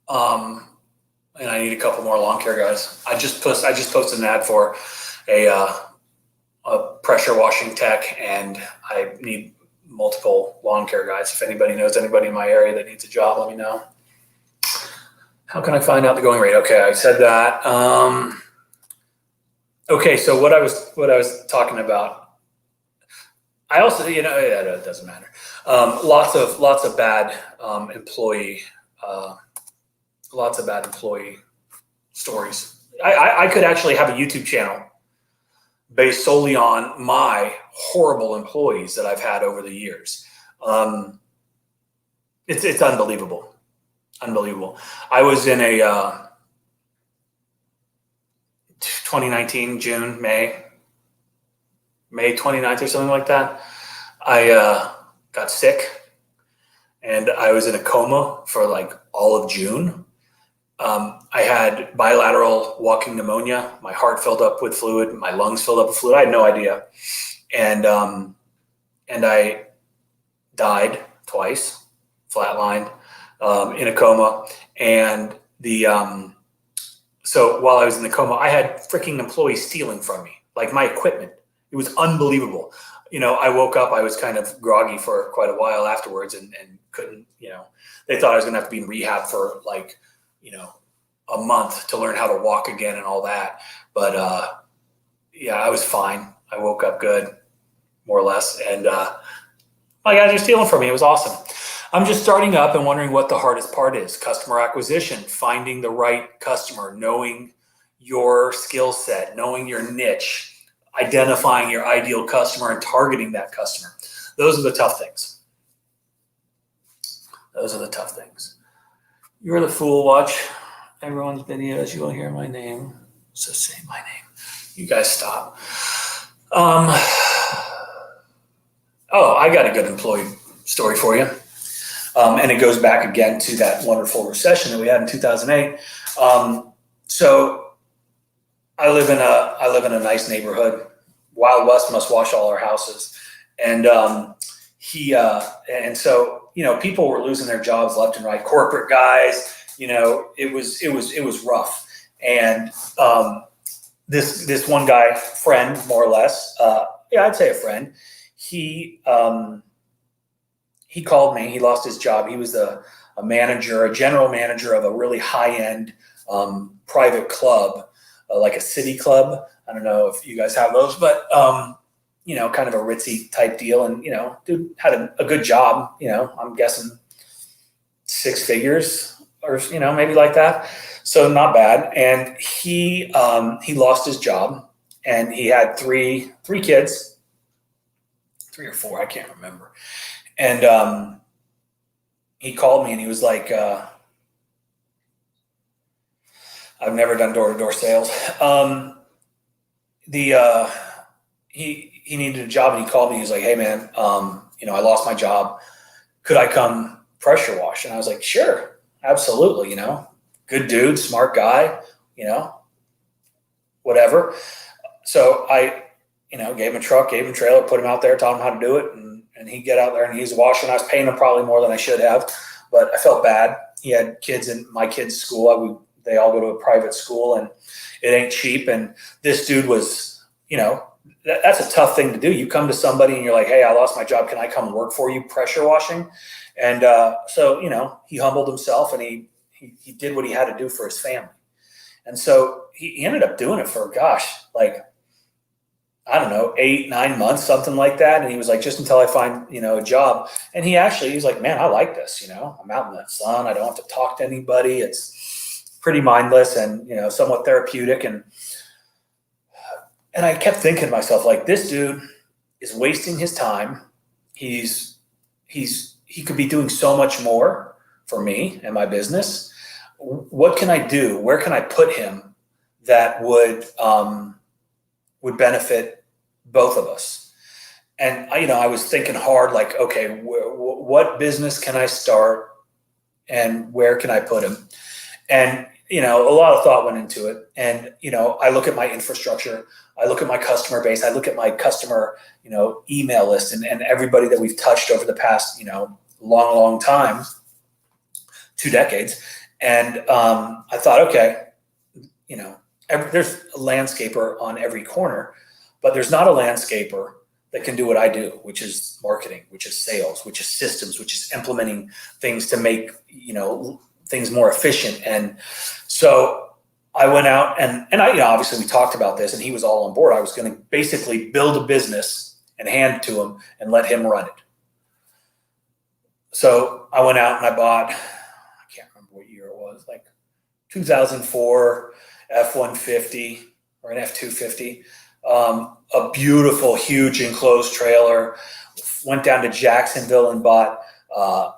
And I need a couple more lawn care guys. I just posted an ad for a pressure washing tech, and I need multiple lawn care guys. If anybody knows anybody in my area that needs a job, let me know. How can I find out the going rate? Okay, I said that. Okay, so what I was talking about. I also, it doesn't matter. Lots of bad employee. Lots of bad employee stories. I could actually have a YouTube channel based solely on my horrible employees that I've had over the years. It's unbelievable. Unbelievable. I was in 2019, June, May 29th or something like that, I got sick and I was in a coma for like all of June. I had bilateral walking pneumonia. My heart filled up with fluid. My lungs filled up with fluid. I had no idea. And I died twice, flatlined, in a coma. And so while I was in the coma, I had freaking employees stealing from me, like my equipment. It was unbelievable. I woke up, I was kind of groggy for quite a while afterwards and couldn't, they thought I was going to have to be in rehab for like, a month to learn how to walk again and all that. But yeah, I was fine. I woke up good, more or less. And my guys are stealing from me. It was awesome. I'm just starting up and wondering what the hardest part is. Customer acquisition, finding the right customer, knowing your skill set, knowing your niche, identifying your ideal customer and targeting that customer. Those are the tough things. You're the fool. Watch everyone's videos. You will hear my name. So say my name. You guys stop. I got a good employee story for you. And it goes back again to that wonderful recession that we had in 2008. So I live in a nice neighborhood. Wild West must wash all our houses. And so people were losing their jobs left and right. Corporate guys, it was rough. And this one guy, friend, more or less, I'd say a friend. He called me. He lost his job. He was a general manager of a really high-end private club, like a city club. I don't know if you guys have those, but kind of a ritzy type deal. And dude had a good job. I'm guessing 6 figures or maybe like that. So not bad. And he lost his job, and he had three kids, 3 or 4, I can't remember. And he called me and he was like, I've never done door-to-door sales. He needed a job, and he called me. He was like, hey man, I lost my job. Could I come pressure wash? And I was like, sure, absolutely. Good dude, smart guy, whatever. So I, gave him a truck, gave him a trailer, put him out there, taught him how to do it. And he'd get out there and he's washing. I was paying him probably more than I should have, but I felt bad. He had kids in my kids' school. They all go to a private school, and it ain't cheap. And this dude was, that's a tough thing to do. You come to somebody and you're like, hey, I lost my job. Can I come work for you pressure washing? And so, he humbled himself, and he did what he had to do for his family. And so he ended up doing it for, I don't know, 8-9 months, something like that. And he was like, just until I find, a job. And he's like, man, I like this. I'm out in the sun. I don't have to talk to anybody. It's pretty mindless and, somewhat therapeutic. And I kept thinking to myself, like, this dude is wasting his time. He could be doing so much more for me and my business. What can I do? Where can I put him that would benefit both of us? And I was thinking hard, like, okay, what business can I start, and where can I put him? And a lot of thought went into it. And I look at my infrastructure, I look at my customer base, I look at my customer email list, and everybody that we've touched over the past long time, 2 decades. And I thought, okay, there's a landscaper on every corner, but there's not a landscaper that can do what I do, which is marketing, which is sales, which is systems, which is implementing things to make, things more efficient. And so I went out and I, obviously we talked about this, and he was all on board. I was going to basically build a business and hand it to him and let him run it. So I went out and I bought, I can't remember what year it was, like 2004 F-150 or an F-250, a beautiful, huge enclosed trailer. Went down to Jacksonville and bought a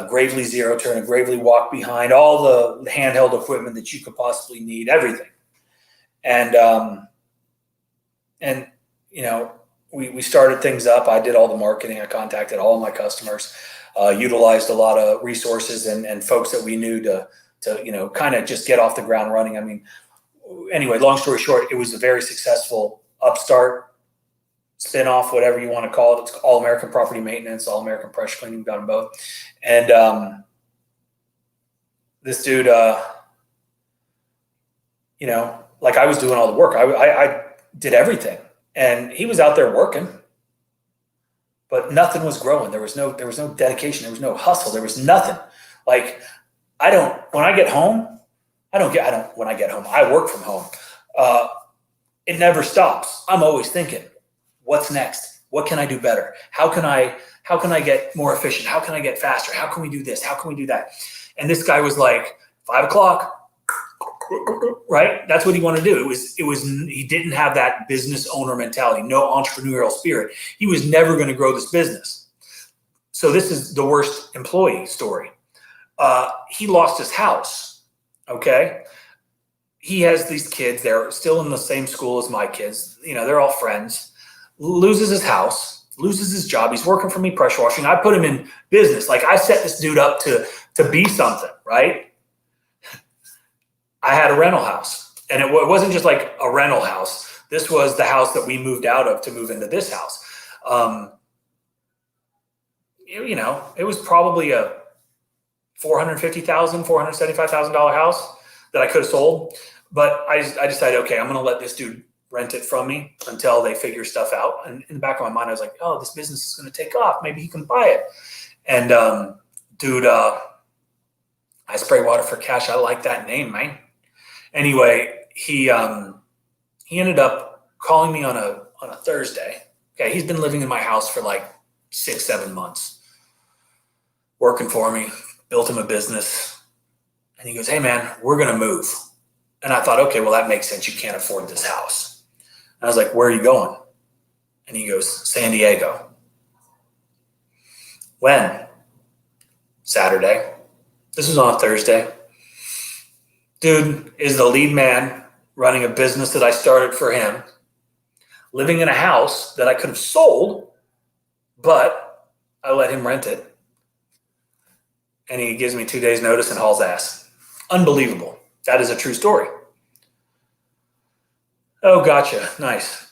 Gravely Zero Turn, a Gravely Walk Behind, all the handheld equipment that you could possibly need, everything. And we started things up. I did all the marketing. I contacted all of my customers, utilized a lot of resources and folks that we knew to kind of just get off the ground running. I mean, anyway, long story short, it was a very successful upstart, spin-off, whatever you want to call it. It's All American Property Maintenance, All American Pressure Cleaning, got them both. And this dude, like I was doing all the work. I did everything. And he was out there working, but nothing was growing. There was no dedication. There was no hustle. There was nothing. Like when I get home, I work from home. It never stops. I'm always thinking, what's next? What can I do better? How can I get more efficient? How can I get faster? How can we do this? How can we do that? And this guy was like, 5 o'clock. Right? That's what he wanted to do. He didn't have that business owner mentality, no entrepreneurial spirit. He was never going to grow this business. So this is the worst employee story. He lost his house. Okay. He has these kids. They're still in the same school as my kids. They're all friends. Loses his house, loses his job. He's working for me pressure washing. I put him in business. Like I set this dude up to be something, right? I had a rental house, and it wasn't just like a rental house. This was the house that we moved out of to move into this house. It was probably a $450,000, $475,000 house that I could have sold. But I decided, okay, I'm going to let this dude rent it from me until they figure stuff out. And in the back of my mind, I was like, oh, this business is going to take off. Maybe he can buy it. And dude, I spray water for cash. I like that name, man. Anyway, he ended up calling me on a Thursday. Okay, he's been living in my house for like 6-7 months, working for me, built him a business. And he goes, hey man, we're going to move. And I thought, okay, well that makes sense. You can't afford this house. And I was like, where are you going? And he goes, San Diego. When? Saturday. This was on a Thursday. Dude is the lead man running a business that I started for him, living in a house that I could have sold, but I let him rent it. And he gives me 2 days notice and hauls ass. Unbelievable. That is a true story. Oh, gotcha. Nice.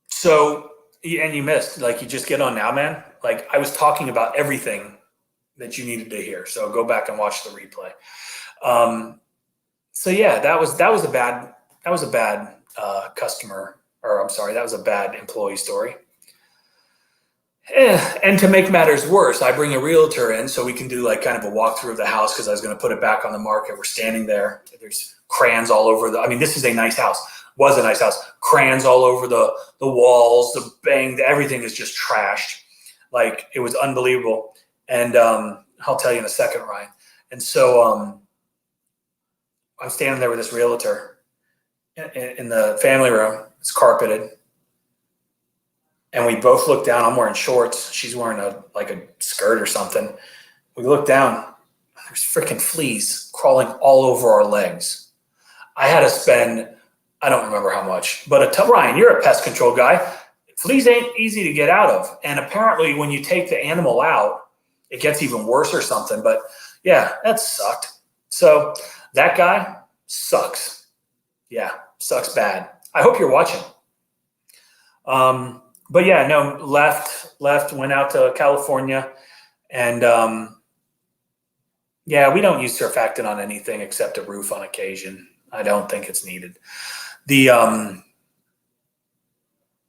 So, and you missed, like, you just get on now, man. Like, I was talking about everything that you needed to hear. So go back and watch the replay. So yeah, that was a bad customer, or I'm sorry, that was a bad employee story. And to make matters worse, I bring a realtor in so we can do like kind of a walkthrough of the house because I was going to put it back on the market. We're standing there. There's crayons all over this is a nice house. Was a nice house. Crayons all over the walls, the bang, everything is just trashed. Like it was unbelievable. And I'll tell you in a second, Ryan. And so I'm standing there with this realtor in the family room. It's carpeted. And we both look down. I'm wearing shorts. She's wearing a skirt or something. We look down. There's freaking fleas crawling all over our legs. I had to spend, I don't remember how much, but Ryan, you're a pest control guy. Fleas ain't easy to get out of. And apparently when you take the animal out, it gets even worse or something. But yeah, that sucked. So that guy sucks. Yeah, sucks bad. I hope you're watching. But yeah, no, left, went out to California. And yeah, we don't use surfactant on anything except a roof on occasion. I don't think it's needed. The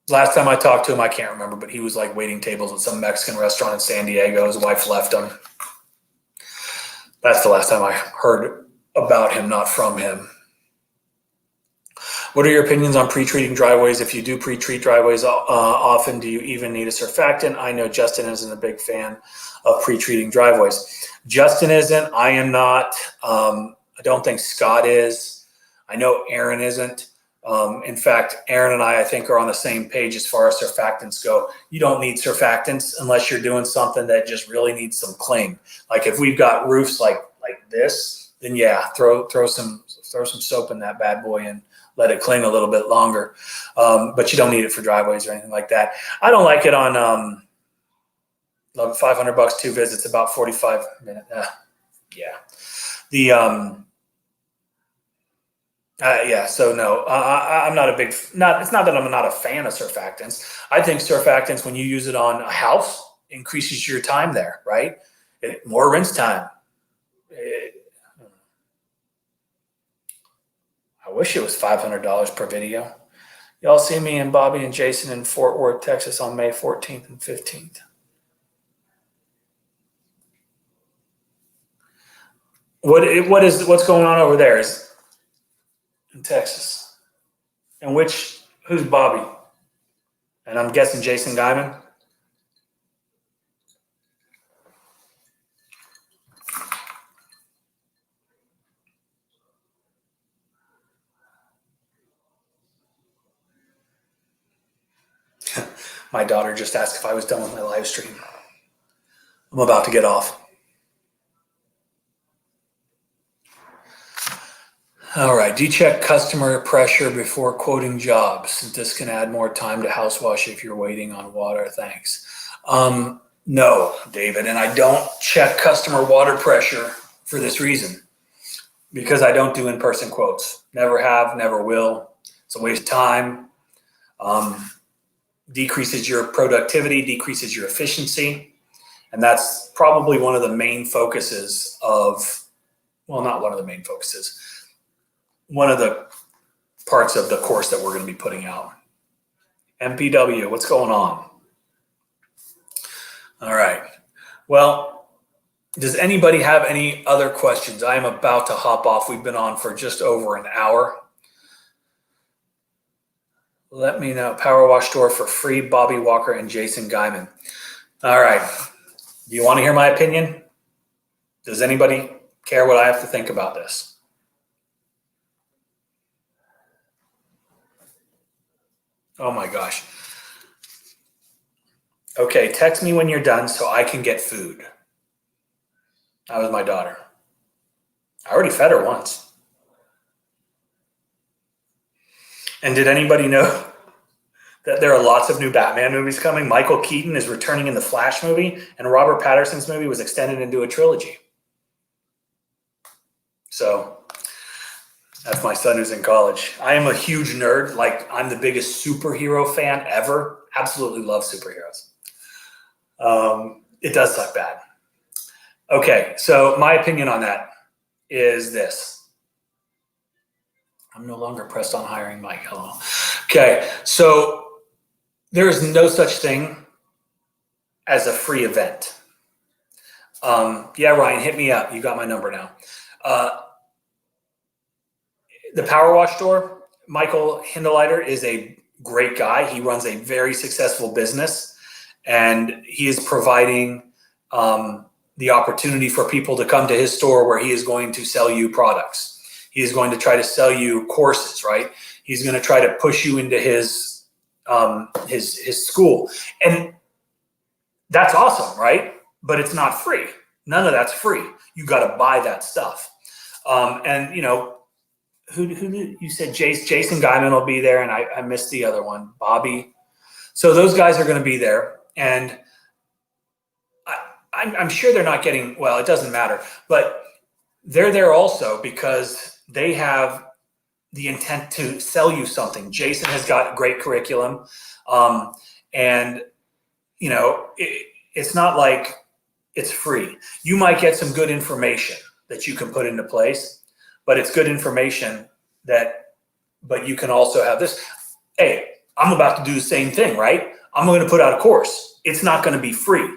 last time I talked to him, I can't remember, but he was like waiting tables at some Mexican restaurant in San Diego. His wife left him. That's the last time I heard about him, not from him. What are your opinions on pre-treating driveways? If you do pre-treat driveways often, do you even need a surfactant? I know Justin isn't a big fan of pre-treating driveways. Justin isn't. I am not. I don't think Scott is. I know Aaron isn't. In fact, Aaron and I think, are on the same page as far as surfactants go. You don't need surfactants unless you're doing something that just really needs some cling. Like if we've got roofs like this, then yeah, throw some soap in that bad boy and let it cling a little bit longer. But you don't need it for driveways or anything like that. I don't like it on $500, 2 visits, about 45 minutes. Yeah. So no, I'm not a big, it's not that I'm not a fan of surfactants. I think surfactants, when you use it on a house, increases your time there, right? More rinse time. I wish it was $500 per video. Y'all see me and Bobby and Jason in Fort Worth, Texas on May 14th and 15th. What's going on over there in Texas? And who's Bobby? And I'm guessing Jason Guyman. My daughter just asked if I was done with my live stream. I'm about to get off. All right. Do you check customer pressure before quoting jobs? This can add more time to house wash if you're waiting on water. Thanks. No, David. And I don't check customer water pressure for this reason, because I don't do in-person quotes. Never have, never will. It's a waste of time. Decreases your productivity, decreases your efficiency. And that's probably one of the main focuses not one of the main focuses, one of the parts of the course that we're going to be putting out. MPW, what's going on? All right. Well, does anybody have any other questions? I am about to hop off. We've been on for just over an hour. Let me know. Power Wash Store for free, Bobby Walker and Jason Guyman. All right. Do you want to hear my opinion? Does anybody care what I have to think about this? Oh my gosh. Okay, text me when you're done so I can get food. That was my daughter. I already fed her once. And did anybody know that there are lots of new Batman movies coming? Michael Keaton is returning in the Flash movie, and Robert Pattinson's movie was extended into a trilogy. So that's my son who's in college. I am a huge nerd. Like, I'm the biggest superhero fan ever. Absolutely love superheroes. It does suck bad. Okay, so my opinion on that is this. I'm no longer pressed on hiring Mike. Hello. Okay, so there is no such thing as a free event. Yeah, Ryan, hit me up. You got my number now. The Power Wash Store, Michael Hindeleiter is a great guy. He runs a very successful business, and he is providing the opportunity for people to come to his store where he is going to sell you products. He is going to try to sell you courses, right? He's going to try to push you into his school. And that's awesome, right? But it's not free. None of that's free. You got to buy that stuff. And you know, who you said Jason Guyman will be there, and I missed the other one, Bobby. So those guys are going to be there, and I'm sure they're not getting, well, it doesn't matter, but they're there also because they have the intent to sell you something. Jason has got great curriculum, and you know, it's not like it's free. You might get some good information that you can put into place, but it's good information but you can also have this. Hey, I'm about to do the same thing, right? I'm going to put out a course. It's not going to be free.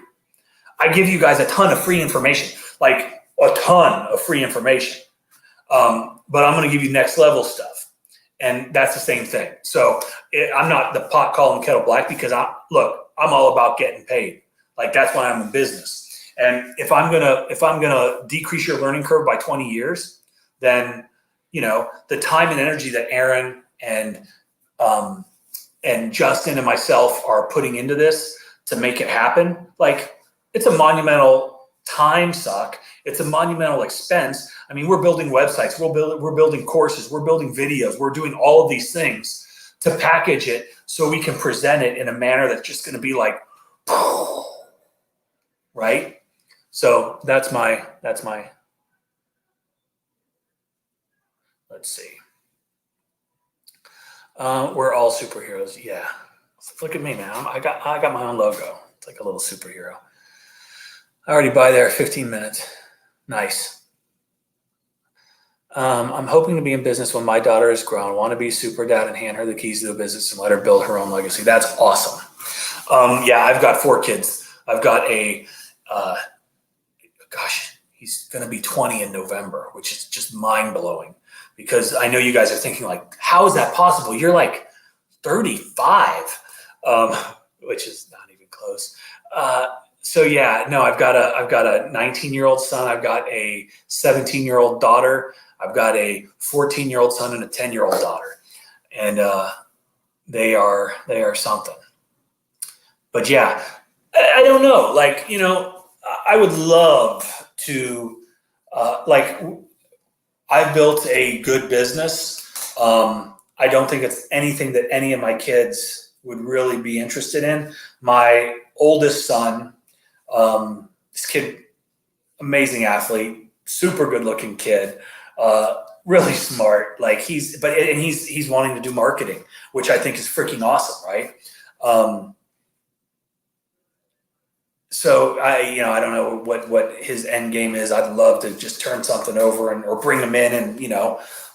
I give you guys a ton of free information, like a ton of free information. But I'm going to give you next level stuff. And that's the same thing. So I'm not the pot calling kettle black, because I'm all about getting paid. Like, that's why I'm in business. And if I'm gonna decrease your learning curve by 20 years, then, you know, the time and energy that Aaron and Justin and myself are putting into this to make it happen, like, it's a monumental time suck. It's a monumental expense. I mean, we're building websites, we're building courses, we're building videos, we're doing all of these things to package it so we can present it in a manner that's just going to be like, right? So that's my, let's see. We're all superheroes. Yeah. Look at me, man. I got my own logo. It's like a little superhero. I already buy there 15 minutes. Nice. I'm hoping to be in business when my daughter is grown. Want to be super dad and hand her the keys to the business and let her build her own legacy. That's awesome. Yeah, I've got 4 kids. I've got a, he's going to be 20 in November, which is just mind blowing because I know you guys are thinking like, how is that possible? You're like 35, which is not even close. So yeah, no, I've got a 19-year-old son. I've got a 17-year-old daughter. I've got a 14-year-old son and a 10-year-old daughter, and they are something. But yeah, I don't know. Like, you know, I would love to, I built a good business. I don't think it's anything that any of my kids would really be interested in. My oldest son, this kid, amazing athlete, super good looking kid, really smart. Like he's wanting to do marketing, which I think is freaking awesome. Right. So I don't know what his end game is. I'd love to just turn something over or bring him in and,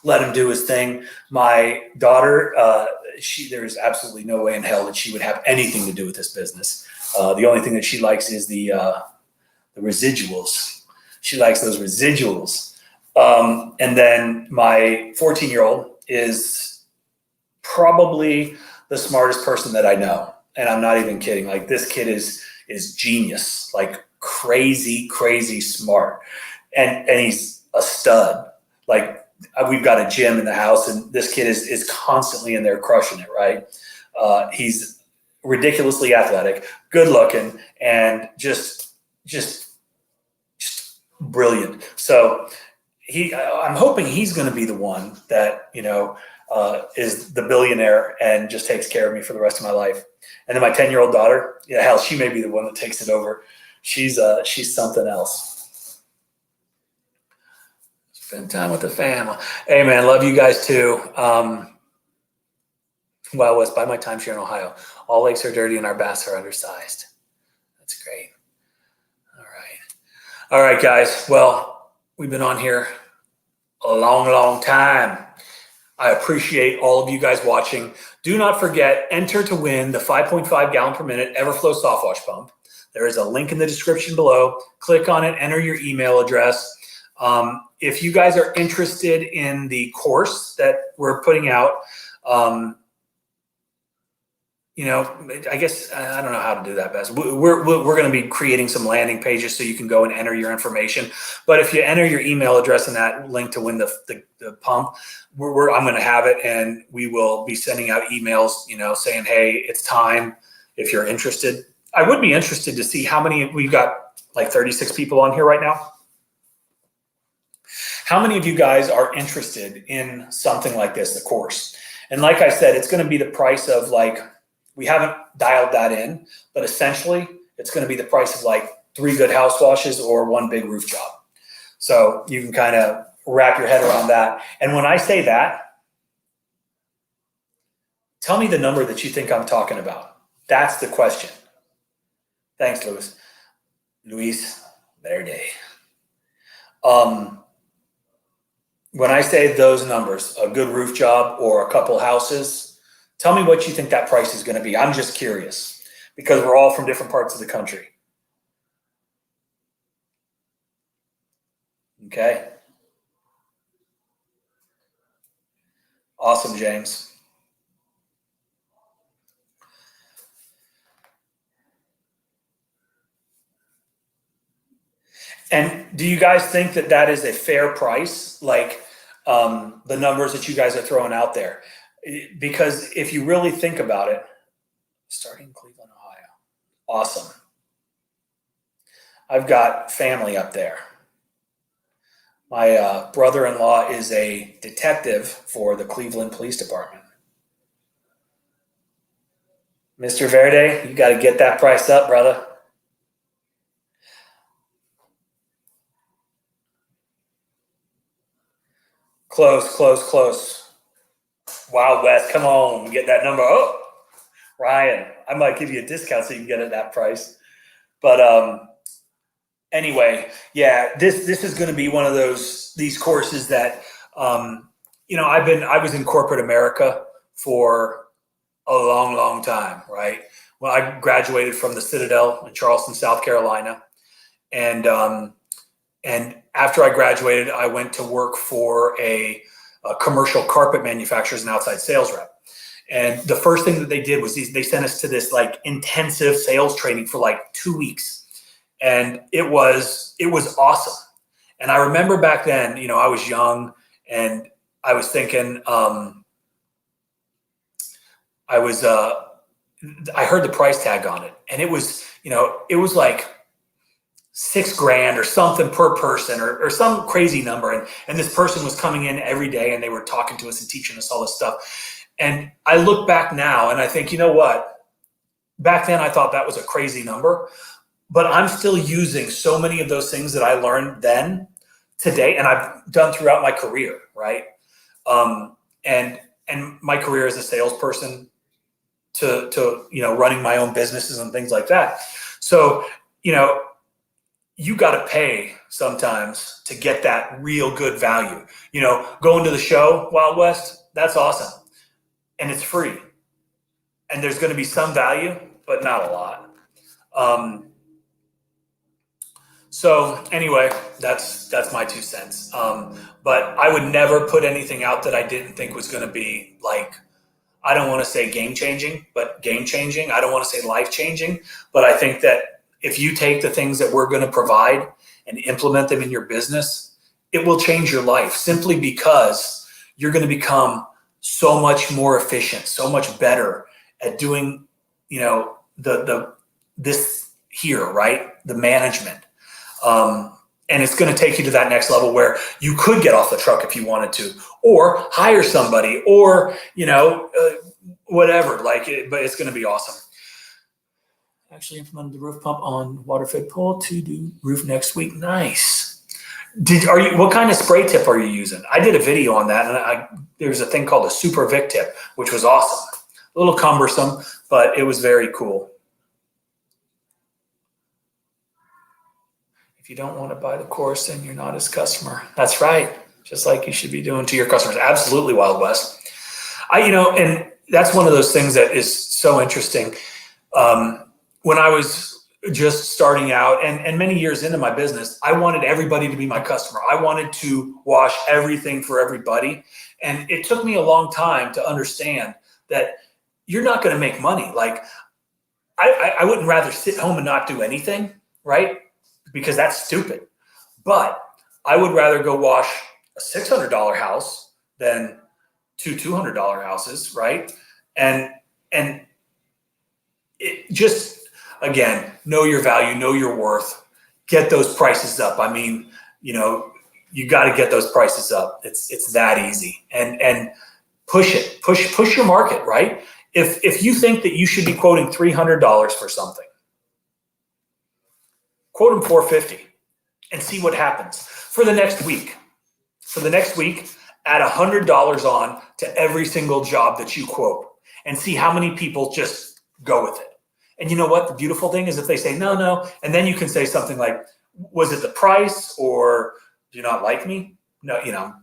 let him do his thing. My daughter, there's absolutely no way in hell that she would have anything to do with this business. The only thing that she likes is the residuals. She likes those residuals. And then my 14-year-old is probably the smartest person that I know. And I'm not even kidding. Like this kid is genius, like crazy smart. And he's a stud. Like we've got a gym in the house and this kid is constantly in there crushing it. Right. He's ridiculously athletic, good looking, and just brilliant. So I'm hoping he's going to be the one that, is the billionaire and just takes care of me for the rest of my life. And then my 10-year-old daughter, yeah, hell, she may be the one that takes it over. She's something else. Spend time with the family. Hey man, love you guys too. Well, West, by my timeshare in Ohio, all lakes are dirty and our bass are undersized. That's great. All right, guys. Well, we've been on here a long time. I appreciate all of you guys watching. Do not forget, enter to win the 5.5 gallon per minute Everflow soft wash pump. There is a link in the description below. Click on it, enter your email address. If you guys are interested in the course that we're putting out, I guess I don't know how to do that best. We're going to be creating some landing pages so you can go and enter your information. But if you enter your email address in that link to win the pump, I'm going to have it, and we will be sending out emails, saying, hey, it's time if you're interested. I would be interested to see how many. We've got like 36 people on here right now. How many of you guys are interested in something like this, the course? And like I said, it's going to be the price of we haven't dialed that in, but essentially it's going to be the price of 3 good house washes or 1 big roof job. So you can kind of wrap your head around that. And when I say that, tell me the number that you think I'm talking about. That's the question. Thanks, Luis Verde. When I say those numbers, a good roof job or a couple houses, tell me what you think that price is going to be. I'm just curious because we're all from different parts of the country. Okay. Awesome, James. And do you guys think that that is a fair price? The numbers that you guys are throwing out there? Because if you really think about it, starting in Cleveland, Ohio. Awesome. I've got family up there. My brother-in-law is a detective for the Cleveland Police Department. Mr. Verde, you got to get that price up, brother. Close, close, close. Wild West, come on, get that number. Oh, Ryan, I might give you a discount so you can get it at that price. But anyway, yeah, this is going to be one of these courses that I was in corporate America for a long, long time, right? Well, I graduated from the Citadel in Charleston, South Carolina, and after I graduated, I went to work for a commercial carpet manufacturer as an outside sales rep. And the first thing that they did was they sent us to this like intensive sales training for like 2 weeks. And it was awesome. And I remember back then, I was young and I was thinking, I heard the price tag on it, and it was like $6,000 or something per person or some crazy number. And this person was coming in every day and they were talking to us and teaching us all this stuff. And I look back now and I think, you know what? Back then I thought that was a crazy number, but I'm still using so many of those things that I learned then today, and I've done throughout my career, right? And my career as a salesperson to running my own businesses and things like that. So, you got to pay sometimes to get that real good value. Going to the show, Wild West, that's awesome. And it's free. And there's going to be some value, but not a lot. So anyway, that's my 2 cents. But I would never put anything out that I didn't think was going to be like, I don't want to say game changing, but game changing. I don't want to say life changing, but I think that if you take the things that we're going to provide and implement them in your business, it will change your life simply because you're going to become so much more efficient, so much better at doing, this here, right? The management. And it's going to take you to that next level where you could get off the truck if you wanted to, or hire somebody, or, whatever, but it's going to be awesome. Actually implemented the roof pump on water-fed pool to do roof next week. Nice. What kind of spray tip are you using? I did a video on that, and there's a thing called a Super Vic tip, which was awesome. A little cumbersome, but it was very cool. If you don't want to buy the course, then you're not his customer. That's right. Just like you should be doing to your customers. Absolutely, Wild West. And that's one of those things that is so interesting. When I was just starting out and many years into my business, I wanted everybody to be my customer. I wanted to wash everything for everybody. And it took me a long time to understand that you're not going to make money. Like I wouldn't rather sit home and not do anything, right? Because that's stupid. But I would rather go wash a $600 house than two $200 houses, right? And it just, again, know your value, know your worth, get those prices up. I mean, you got to get those prices up. It's that easy. And push it, push your market, right? If you think that you should be quoting $300 for something, quote them $450 and see what happens for the next week. For the next week, add $100 on to every single job that you quote and see how many people just go with it. And you know what? The beautiful thing is if they say, no, and then you can say something like, was it the price, or do you not like me? No,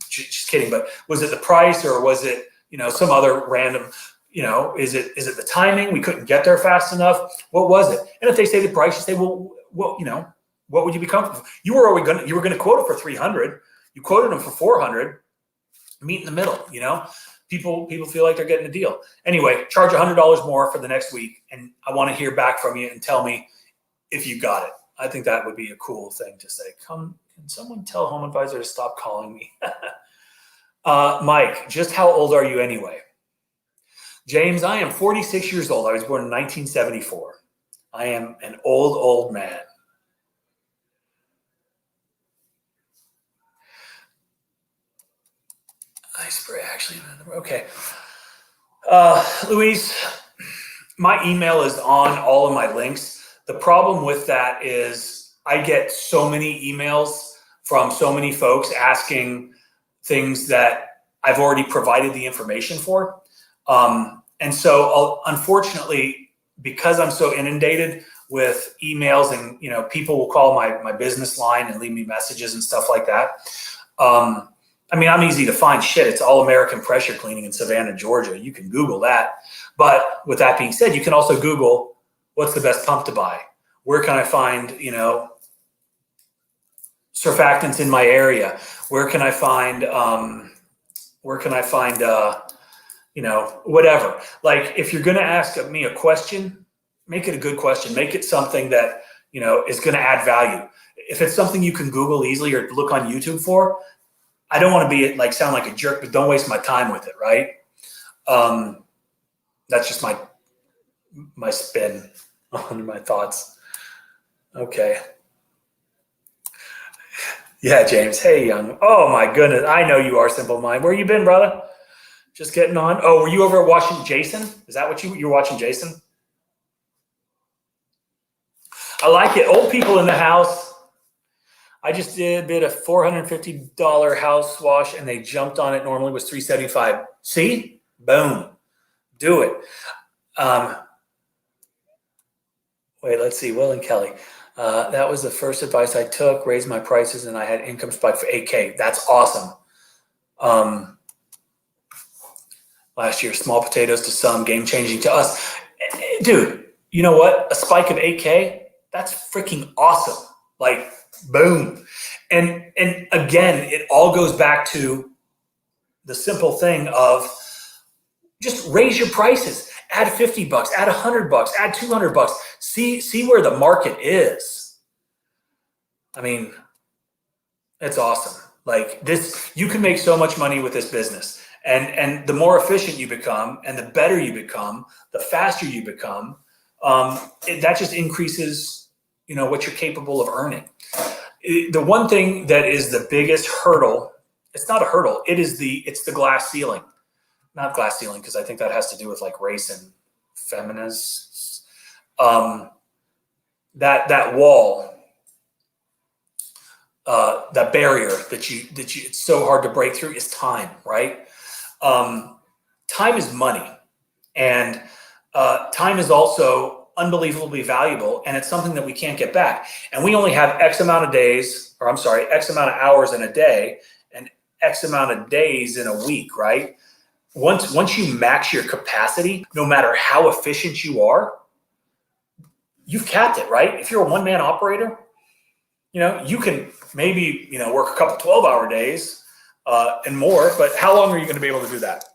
just kidding. But was it the price, or was it, some other random, is it the timing? We couldn't get there fast enough. What was it? And if they say the price, you say, well, what would you be comfortable? You were going to quote it for 300. You quoted them for 400. Meet in the middle. People feel like they're getting a deal. Anyway, charge $100 more for the next week, and I want to hear back from you and tell me if you got it. I think that would be a cool thing to say. Can someone tell Home Advisor to stop calling me? Mike, just how old are you anyway? James, I am 46 years old. I was born in 1974. I am an old man. spray actually. Okay. Louise, my email is on all of my links. The problem with that is I get so many emails from so many folks asking things that I've already provided the information for. And so unfortunately, because I'm so inundated with emails and, people will call my business line and leave me messages and stuff like that. I mean, I'm easy to find. Shit, it's All American Pressure Cleaning in Savannah, Georgia. You can Google that. But with that being said, you can also Google what's the best pump to buy. Where can I find, surfactants in my area? Where can I find, whatever. Like, if you're going to ask me a question, make it a good question. Make it something that, is going to add value. If it's something you can Google easily or look on YouTube for, I don't want to sound like a jerk, but don't waste my time with it, right? That's just my spin on my thoughts. Okay. Yeah, James. Hey, young. Oh my goodness. I know you are Simple Mind. Where you been, brother? Just getting on. Oh, were you over watching Jason? Is that what you're watching, Jason? I like it. Old people in the house. I just did a $450 house wash and they jumped on it. Normally was $375. See? Boom. Do it. Wait, let's see. Will and Kelly. That was the first advice I took. Raised my prices and I had income spike for 8K. That's awesome. Last year, small potatoes to some, game changing to us. Dude, you know what? A spike of 8K, that's freaking awesome. Like, boom. And again, it all goes back to the simple thing of just raise your prices. Add $50, add $100, add $200. See where the market is. I mean, it's awesome. Like this, you can make so much money with this business. And the more efficient you become and the better you become, the faster you become, that just increases, what you're capable of earning. The one thing that is the biggest hurdle, it's not a hurdle, it's the glass ceiling. Not glass ceiling, because I think that has to do with like race and feminists. That wall, that barrier that you it's so hard to break through is time, right? Time is money, and time is also unbelievably valuable, and it's something that we can't get back. And we only have X amount of days, X amount of hours in a day, and X amount of days in a week, right? Once you max your capacity, no matter how efficient you are, you've capped it, right? If you're a one-man operator, you can maybe, work a couple 12-hour days and more, but how long are you going to be able to do that?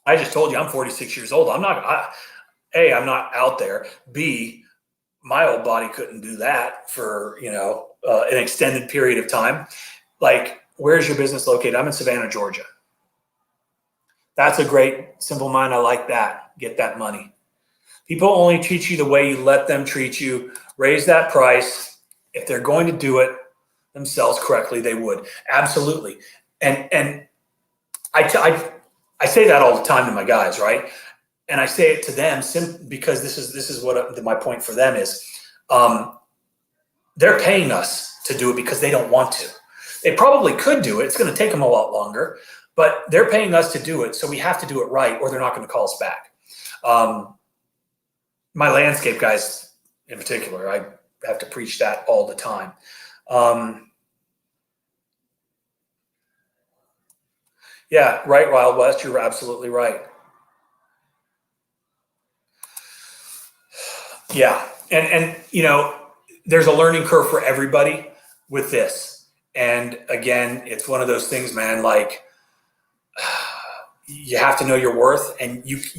I just told you I'm 46 years old. I'm not out there. B, my old body couldn't do that for, an extended period of time. Like, where's your business located? I'm in Savannah, Georgia. That's a great Simple Mind. I like that. Get that money. People only treat you the way you let them treat you. Raise that price. If they're going to do it themselves correctly, they would. Absolutely. And I say that all the time to my guys, right? And I say it to them because this is what my point for them is. They're paying us to do it because they don't want to. They probably could do it. It's going to take them a lot longer, but they're paying us to do it. So we have to do it right, or they're not going to call us back. My landscape guys in particular, I have to preach that all the time. Yeah, right, Wild West, you're absolutely right. Yeah, and there's a learning curve for everybody with this. And again, it's one of those things, man, like you have to know your worth, and this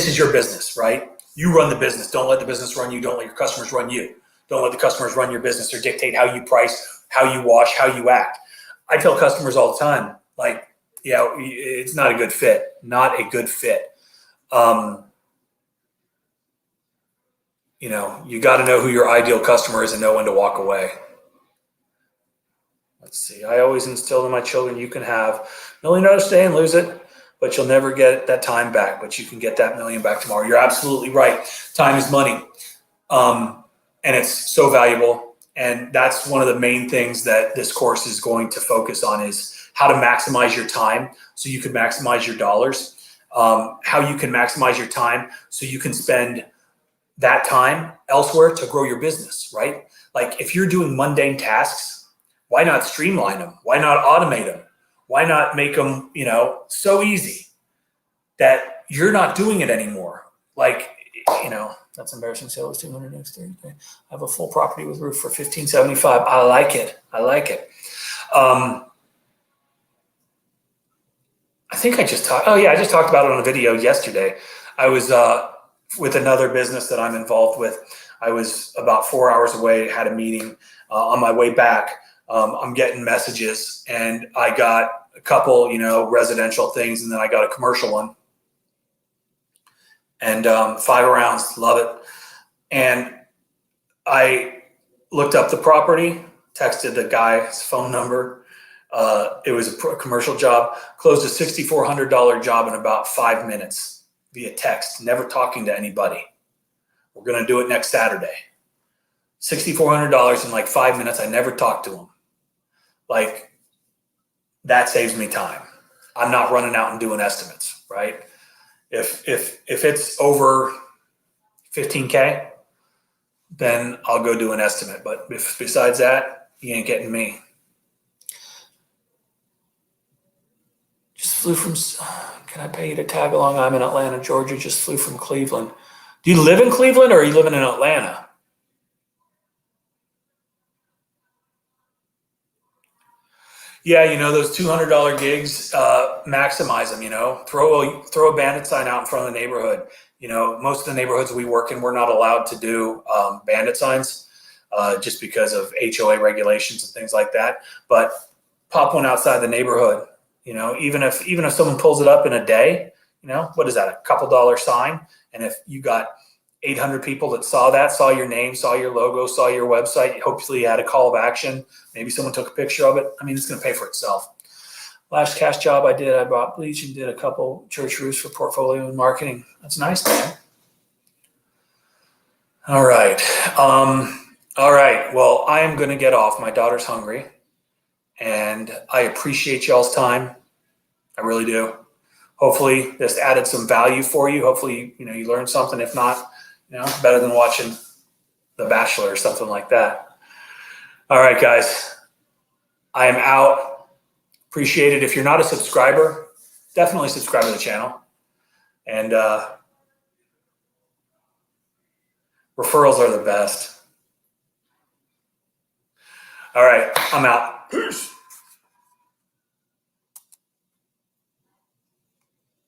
is your business, right? You run the business. Don't let the business run you. Don't let your customers run you. Don't let the customers run your business or dictate how you price, how you wash, how you act. I tell customers all the time, like, it's not a good fit. Not a good fit. You got to know who your ideal customer is and know when to walk away. Let's see. I always instilled in my children, you can have $1 million today and lose it, but you'll never get that time back. But you can get that million back tomorrow. You're absolutely right. Time is money. And it's so valuable. And that's one of the main things that this course is going to focus on is how to maximize your time so you can maximize your dollars, how you can maximize your time so you can spend that time elsewhere to grow your business, right? Like if you're doing mundane tasks, why not streamline them? Why not automate them? Why not make them, so easy that you're not doing it anymore? Like, that's embarrassing. Sale was 200 next Thursday. I have a full property with roof for 1575. I like it. I think I just talked. Oh yeah, I just talked about it on a video yesterday. I was with another business that I'm involved with. I was about 4 hours away, had a meeting. On my way back, I'm getting messages, and I got a couple, residential things, and then I got a commercial one. And 5 rounds, love it. And I looked up the property, texted the guy's phone number. It was a commercial job, closed a $6,400 job in about 5 minutes via text, never talking to anybody. We're going to do it next Saturday. $6,400 in like 5 minutes. I never talked to him. Like, that saves me time. I'm not running out and doing estimates, right? If it's over 15K, then I'll go do an estimate. But if besides that, you ain't getting me. Just flew from, can I pay you to tag along? I'm in Atlanta, Georgia. Just flew from Cleveland. Do you live in Cleveland or are you living in Atlanta? Yeah, those $200 gigs, maximize them, throw a bandit sign out in front of the neighborhood. Most of the neighborhoods we work in, we're not allowed to do bandit signs just because of HOA regulations and things like that. But pop one outside the neighborhood, even if someone pulls it up in a day, what is that, a couple dollar sign? And if you got 800 people that saw your name, saw your logo, saw your website, hopefully you had a call of action. Maybe someone took a picture of it. I mean, it's going to pay for itself. Last cash job I did, I bought bleach and did a couple church roofs for portfolio and marketing. That's nice, man. All right. All right. Well, I am going to get off. My daughter's hungry. And I appreciate y'all's time. I really do. Hopefully this added some value for you. Hopefully, you learned something. If not, better than watching The Bachelor or something like that. All right, guys. I am out. Appreciate it. If you're not a subscriber, definitely subscribe to the channel. And referrals are the best. All right, I'm out. Peace.